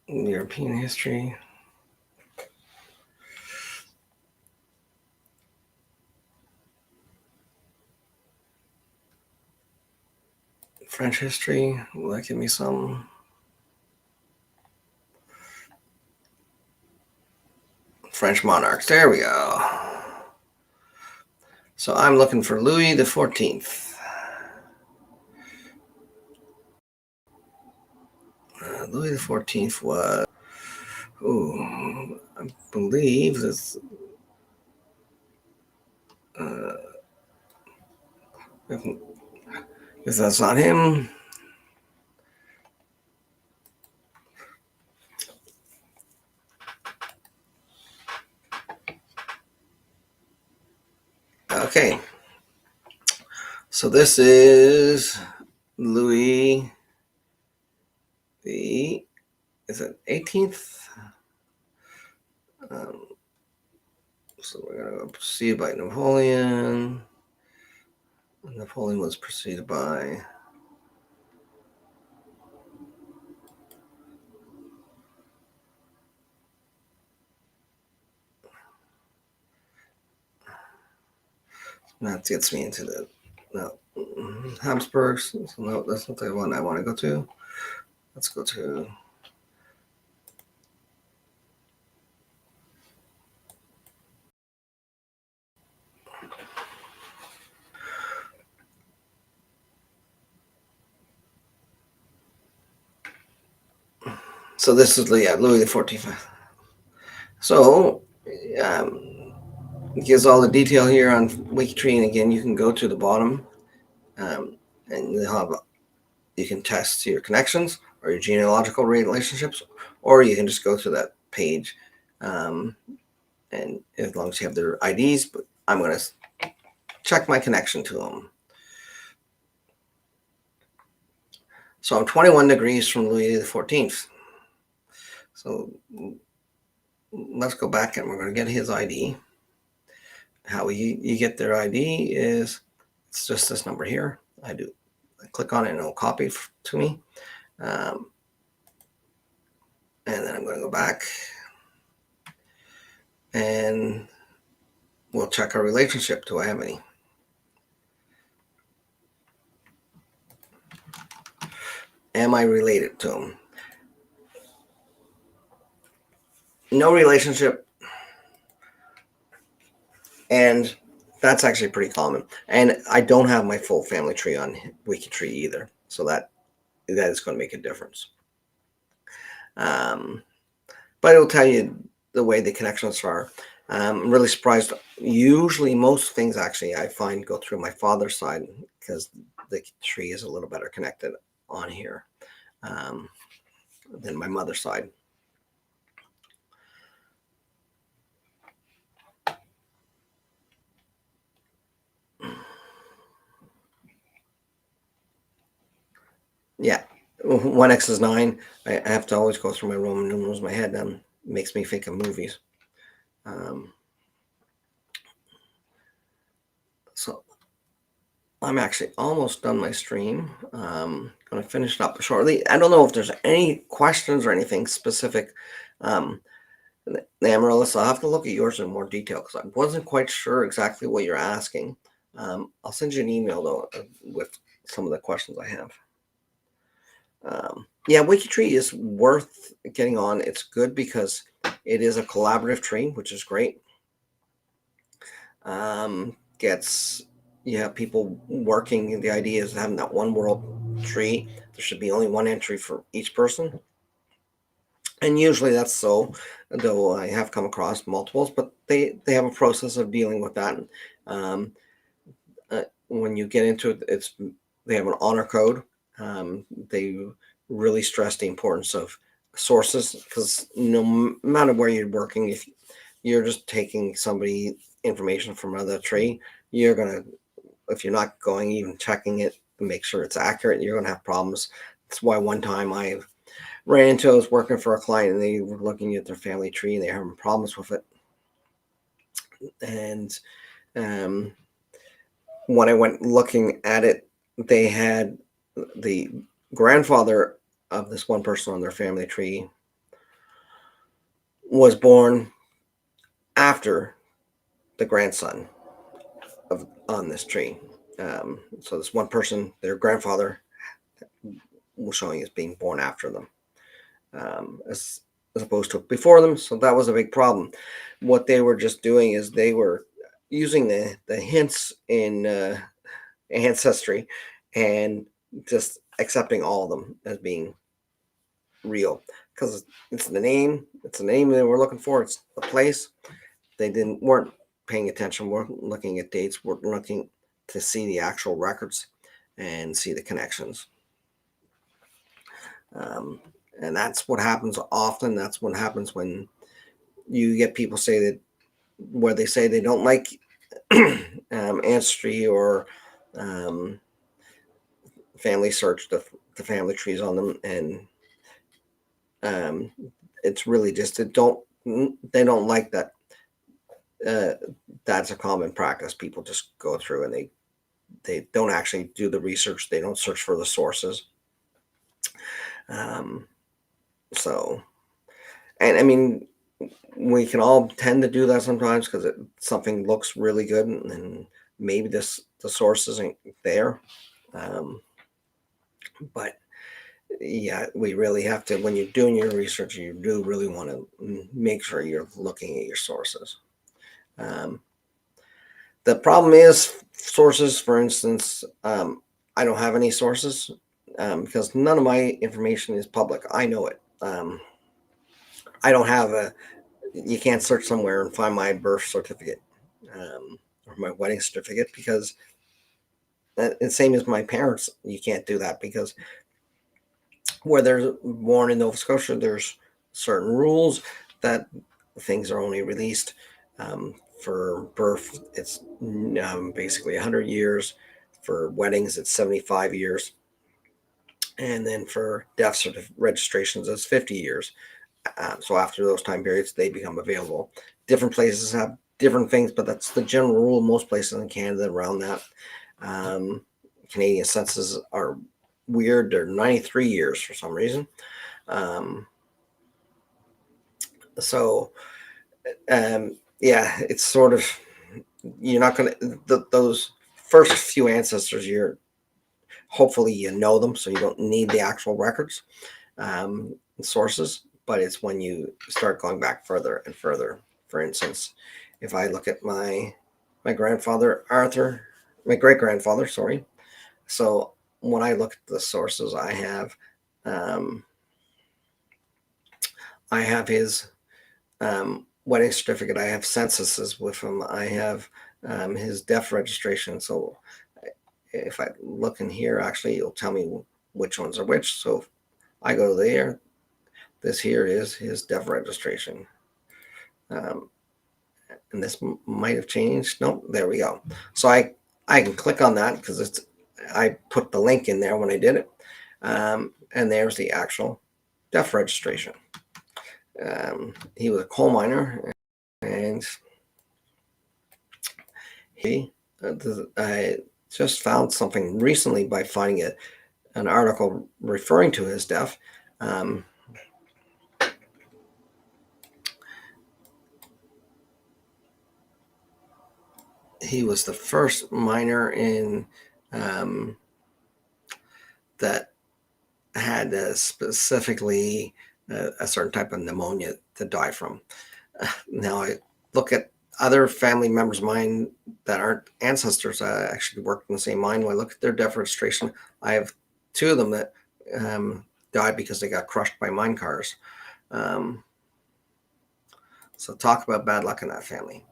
A: European history. French history. Will that give me some? French monarchs. There we go. So I'm looking for Louis the 14th. Louis the 14th was, I believe this, if that's not him. Okay. So this is Louis the, is it 18th? So we're going to go preceded by Napoleon. Napoleon was preceded by that gets me into the Habsburgs. So no, that's not the one I want to go to. Let's go to So this is Louis XIV. So it gives all the detail here on WikiTree, and again, you can go to the bottom, and you can test your connections or your genealogical relationships, or you can just go to that page, and as long as you have their IDs. But I'm going to check my connection to them. So I'm 21 degrees from Louis XIV. So let's go back and we're going to get his ID. How you get their ID is it's just this number here. I click on it and it'll copy to me. And then I'm going to go back and we'll check our relationship. Do I have any? Am I related to him? No relationship. And that's actually pretty common. And I don't have my full family tree on WikiTree either. So that is going to make a difference. But it'll tell you the way the connections are. I'm really surprised. Usually most things actually I find go through my father's side because the tree is a little better connected on here than my mother's side. Yeah, 1x is 9. I have to always go through my Roman numerals in my head. That makes me think of movies. So I'm actually almost done my stream. Going to finish it up shortly. I don't know if there's any questions or anything specific. Amaryllis, I'll have to look at yours in more detail because I wasn't quite sure exactly what you're asking. I'll send you an email though with some of the questions I have. Yeah, WikiTree is worth getting on. It's good because it is a collaborative tree, which is great. People working. The idea is having that one world tree. There should be only one entry for each person. And usually that's so, though I have come across multiples, but they have a process of dealing with that. When you get into it, they have an honor code. They really stress the importance of sources because no matter where you're working, if you're just taking somebody information from another tree, you're gonna, if you're not going even checking it to make sure it's accurate, you're gonna have problems. That's why one time I was working for a client and they were looking at their family tree and they were having problems with it. And when I went looking at it, they had the grandfather of this one person on their family tree was born after the grandson on this tree. So this one person, their grandfather, was showing as being born after them, as opposed to before them. So that was a big problem. What they were just doing is they were using the hints in ancestry and just accepting all of them as being real because it's the name they were looking for. It's the place. They weren't paying attention. Weren't looking at dates. Weren't looking to see the actual records and see the connections. And that's what happens often. That's what happens when you get people say that where they say they don't like ancestry or family search the family trees on them, and it's really just they don't like that. That's a common practice. People just go through and they don't actually do the research. They don't search for the sources. So, and I mean, we can all tend to do that sometimes because something looks really good and maybe the source isn't there. But yeah, we really have to, when you're doing your research, you do really want to make sure you're looking at your sources. The problem is sources, for instance, I don't have any sources because none of my information is public. I know it. I don't have you can't search somewhere and find my birth certificate or my wedding certificate, because the same as my parents, you can't do that, because where they're born in Nova Scotia, there's certain rules that things are only released for birth. It's basically 100 years. For weddings, it's 75 years. And then for death registrations, it's 50 years. So after those time periods, they become available. Different places have different things, but that's the general rule. Most places in Canada around that. Canadian censuses are weird. They're 93 years for some reason. So yeah, it's sort of, you're not going to, those first few ancestors, hopefully you know them, so you don't need the actual records, sources, but it's when you start going back further and further. For instance, if I look at my grandfather Arthur, my great grandfather, sorry. So when I look at the sources, um, I have his wedding certificate. I have censuses with him. I have his death registration. So if I look in here, actually, it'll tell me which ones are which. So if I go there, this here is his death registration. Um, and this might have changed. Nope, there we go. So I can click on that because I put the link in there when I did it. And there's the actual death registration. He was a coal miner, and I just found something recently by finding an article referring to his death. He was the first miner in that had specifically a certain type of pneumonia to die from. Now I look at other family members of mine that aren't ancestors actually worked in the same mine. When I look at their death registration, I have two of them that died because they got crushed by mine cars. So talk about bad luck in that family.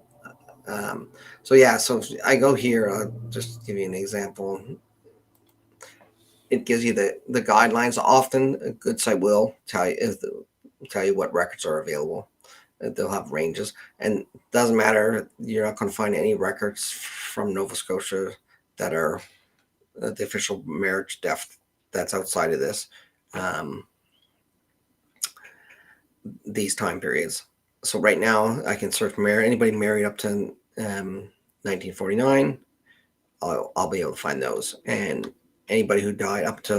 A: So yeah, so if I go here, I'll just give you an example. It gives you the guidelines. Often a good site will tell you what records are available. They'll have ranges, and it doesn't matter. You're not going to find any records from Nova Scotia that are the official marriage death that's outside of this, these time periods. So right now I can search anybody married up to 1949. I'll be able to find those, and anybody who died up to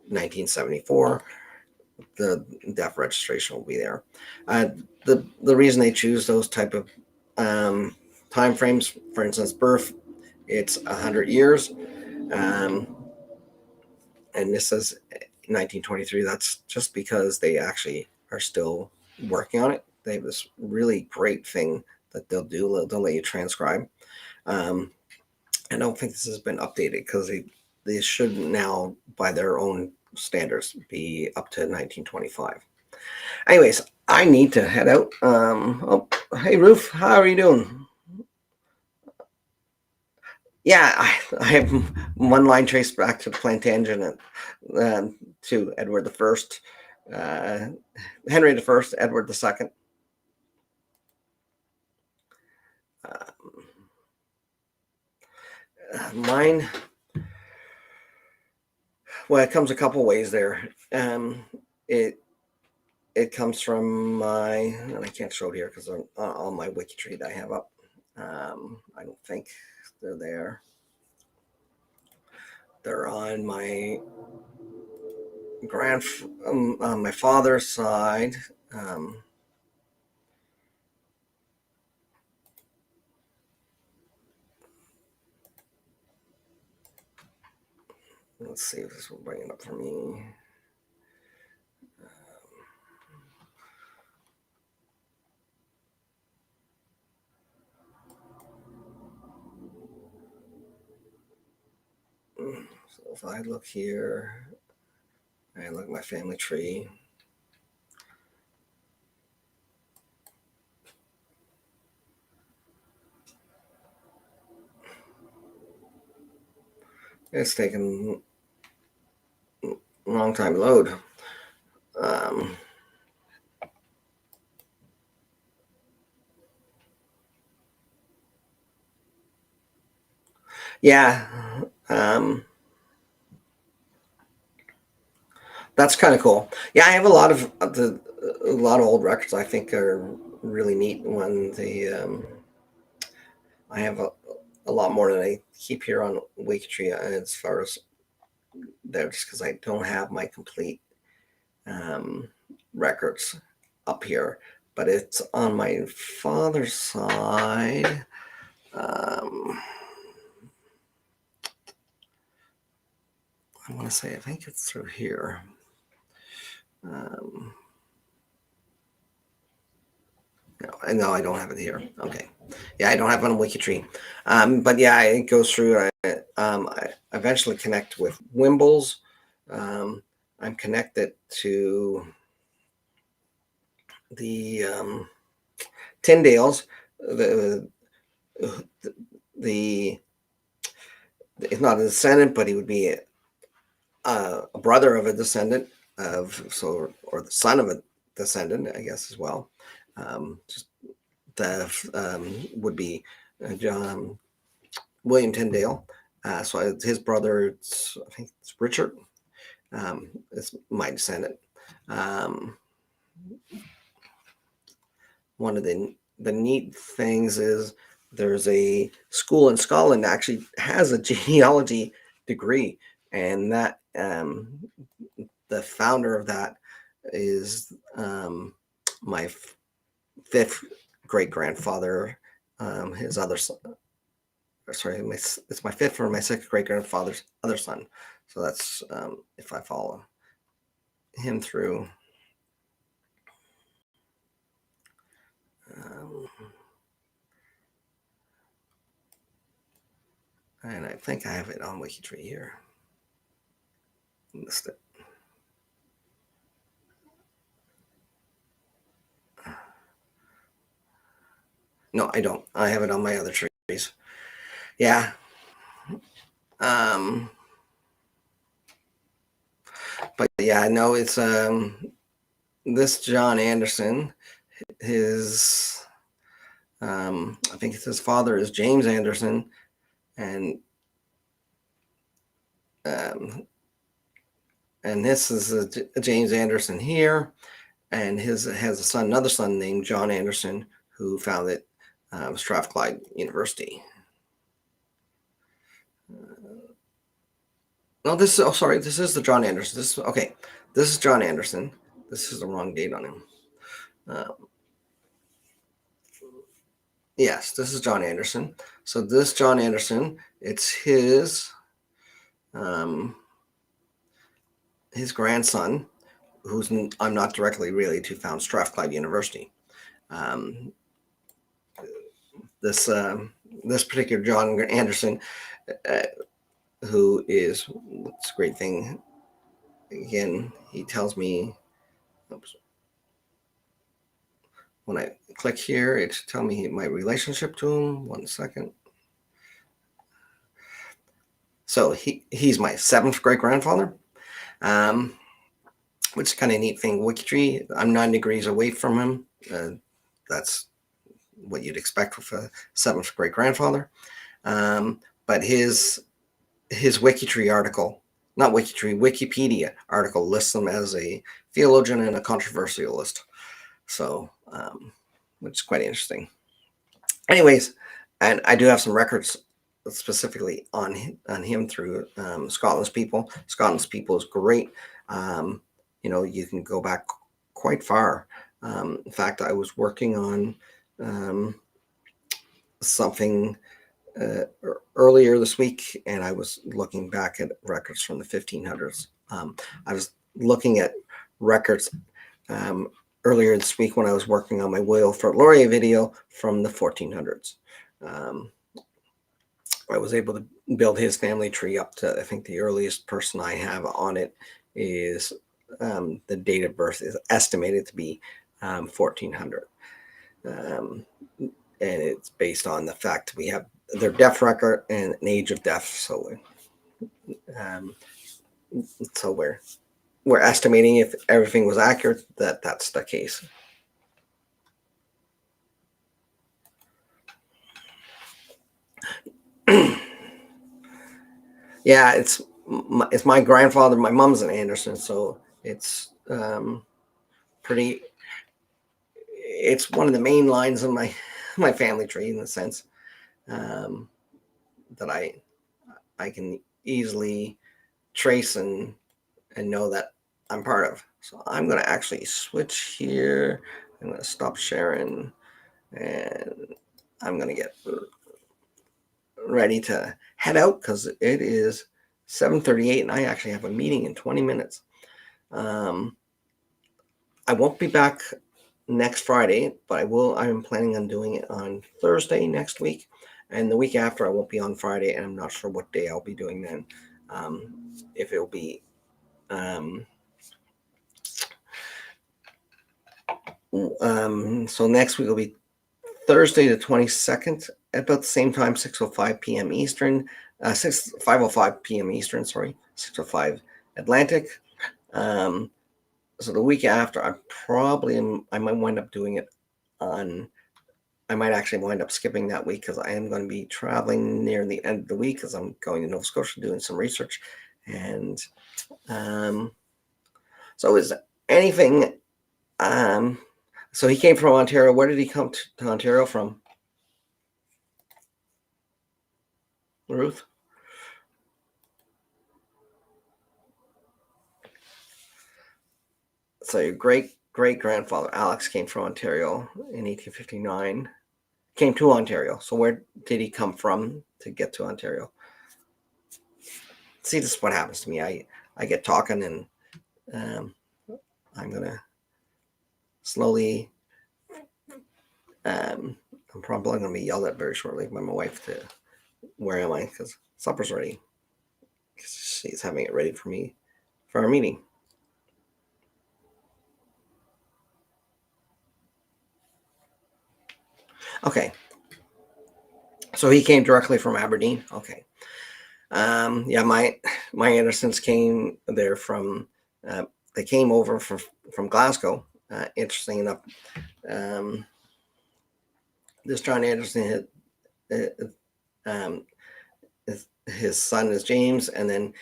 A: 1974, the death registration will be there. The reason they choose those type of time frames, for instance, birth, it's 100 years, and this is 1923. That's just because they actually are still working on it. They have this really great thing that they'll do. They'll let you transcribe. I don't think this has been updated because they should now, by their own standards, be up to 1925. Anyways, I need to head out. Oh, hey, Ruth, how are you doing? Yeah, I have one line traced back to Plantagenet, to Edward the First, uh, Henry the First, Edward the Second. Mine, well, it comes a couple ways there. It it comes from my, and I can't show it here because on my wiki tree that I have up. I don't think they're there. They're on my on my father's side. Let's see if this will bring it up for me. So if I look here, I look at my family tree. It's taken a long time to load. Um, yeah, that's kind of cool. Yeah, I have a lot of old records. I think are really neat. When I have a lot more than I keep here on Waketree as far as there, just because I don't have my complete um, records up here. But it's on my father's side. I want to say, I think it's through here. Um, no, I don't have it here. Okay. Yeah, I don't have it on Wikitree. But yeah, it goes through. I eventually connect with Wimbles. I'm connected to the Tyndales. The, the It's not a descendant, but he would be a brother of a descendant or the son of a descendant, I guess, as well. Just the would be John William Tyndale. So his brother, I think it's Richard, is my descendant. One of the neat things is there's a school in Scotland that actually has a genealogy degree, and that the founder of that is my fifth great grandfather. His other son, sorry, it's my fifth or my sixth great grandfather's other son. So that's if I follow him through. Um, and I think I have it on Wikitree here. List it. No, I don't. I have it on my other trees. Yeah. But yeah, no, it's this John Anderson. His I think his father is James Anderson, and um, this is a James Anderson here, and his has a son, another son named John Anderson, who founded Strathclyde University. No, this is sorry, this is the John Anderson. This okay, this is John Anderson. This is the wrong date on him. Yes, this is John Anderson. So this John Anderson, it's his grandson, who's I'm not directly related to, found Strathclyde University. Um, this particular John Anderson, uh, who is what's a great thing. Again, he tells me. Oops, when I click here, it's telling me my relationship to him. 1 second. So he's my seventh great grandfather. Which is kind of a neat thing. Wikitree, I'm 9 degrees away from him. That's what you'd expect with a seventh great grandfather. But his Wikitree article, not Wikitree, Wikipedia article lists him as a theologian and a controversialist. So, which is quite interesting. Anyways, and I do have some records specifically on him through Scotland's People. Scotland's People is great. You can go back quite far. In fact, I was working on something earlier this week, and I was looking back at records from the 1500s. I was looking at records earlier this week when I was working on my Will Fort Laurier video from the 1400s. I was able to build his family tree up to, I think the earliest person I have on it is the date of birth is estimated to be 1400. And it's based on the fact we have their death record and an age of death. So So we're estimating, if everything was accurate, that that's the case. Yeah, it's my grandfather. My mom's an Anderson, so it's pretty. It's one of the main lines of my family tree, in the sense um, that I can easily trace and know that I'm part of. So I'm going to actually switch here. I'm going to stop sharing, and I'm going to get ready to head out because it is 7:38 and I actually have a meeting in 20 minutes. I won't be back next Friday, but I'm planning on doing it on Thursday next week. And the week after, I won't be on Friday, and I'm not sure what day I'll be doing then. If it'll be so next week will be Thursday the 22nd at about the same time, 6:05 p.m. Eastern, 5:05 p.m. Eastern, sorry, 6:05 Atlantic. So the week after, I might wind up doing it on. I might actually wind up skipping that week because I am going to be traveling near the end of the week because I'm going to Nova Scotia doing some research. And so is anything. So he came from Ontario. Where did he come to Ontario from? Ruth? So your great grandfather Alex came from Ontario in 1859. Came to Ontario. So where did he come from to get to Ontario? See, this is what happens to me. I get talking, and I'm gonna slowly. I'm probably gonna be yelled at very shortly by my wife to where am I, because supper's ready. She's having it ready for me for our meeting. Okay. So he came directly from Aberdeen. Okay. Yeah, my Andersons came there from. They came over from Glasgow. Interesting enough, this John Anderson his son is James, and then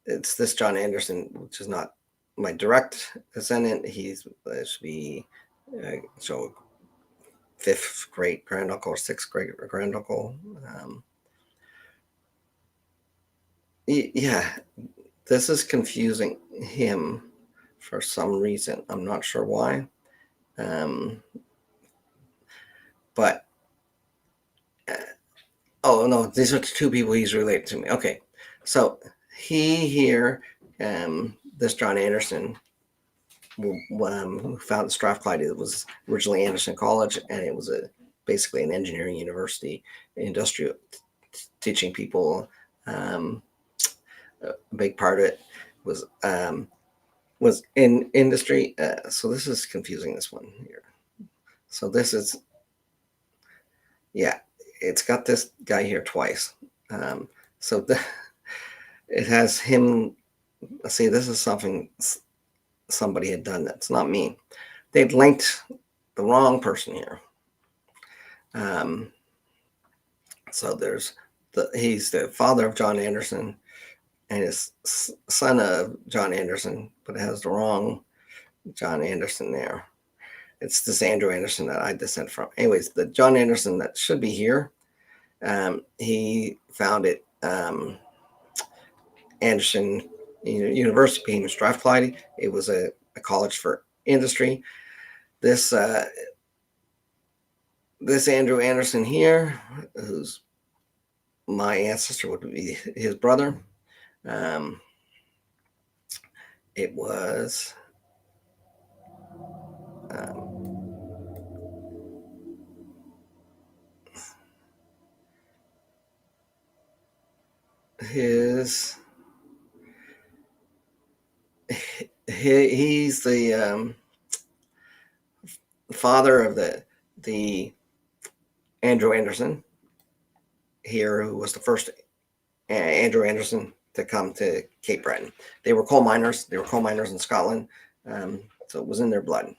A: it's this John Anderson, which is not my direct descendant. He's should be so fifth great granduncle or sixth great granduncle. Yeah, this is confusing him for some reason. I'm not sure why. But oh no, these are the two people he's related to me. Okay, so he here, this John Anderson, who founded Strathclyde. It was originally Anderson College, and it was basically an engineering university, industrial, teaching people. A big part of it was in industry. So this is confusing. This one here. So this is, yeah, it's got this guy here twice. So it has him. See, this is something somebody had done that's not me. They'd linked the wrong person here. So he's the father of John Anderson and his son of John Anderson, but it has the wrong John Anderson there. It's this Andrew Anderson that I descend from. Anyways, the John Anderson that should be here, he founded Anderson University, being in Strathclyde. It was a college for industry. This Andrew Anderson here, who's my ancestor, would be his brother. It was he's the father of the Andrew Anderson here, who was the first Andrew Anderson to come to Cape Breton. They were coal miners. They were coal miners in Scotland, so it was in their blood.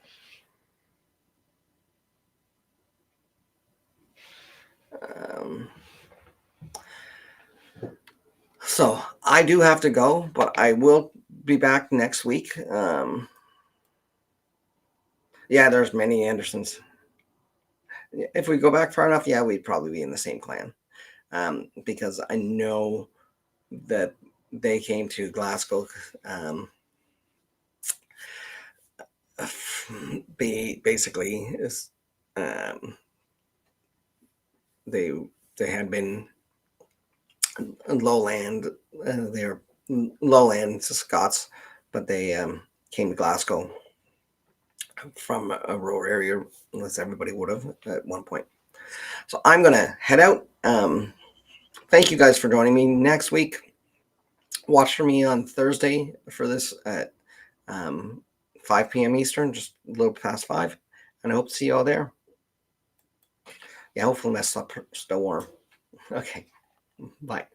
A: So I do have to go, but I will be back next week. Yeah, there's many Andersons. If we go back far enough, yeah, we'd probably be in the same clan, because I know that they came to Glasgow. Basically, they had been lowland. They're lowland Scots, but they came to Glasgow from a rural area, unless everybody would have at one point. So I'm gonna head out. Thank you guys for joining me. Next week, watch for me on Thursday for this at 5 p.m. Eastern, just a little past 5. And I hope to see you all there. Yeah, hopefully my stuff still warm. Okay, bye.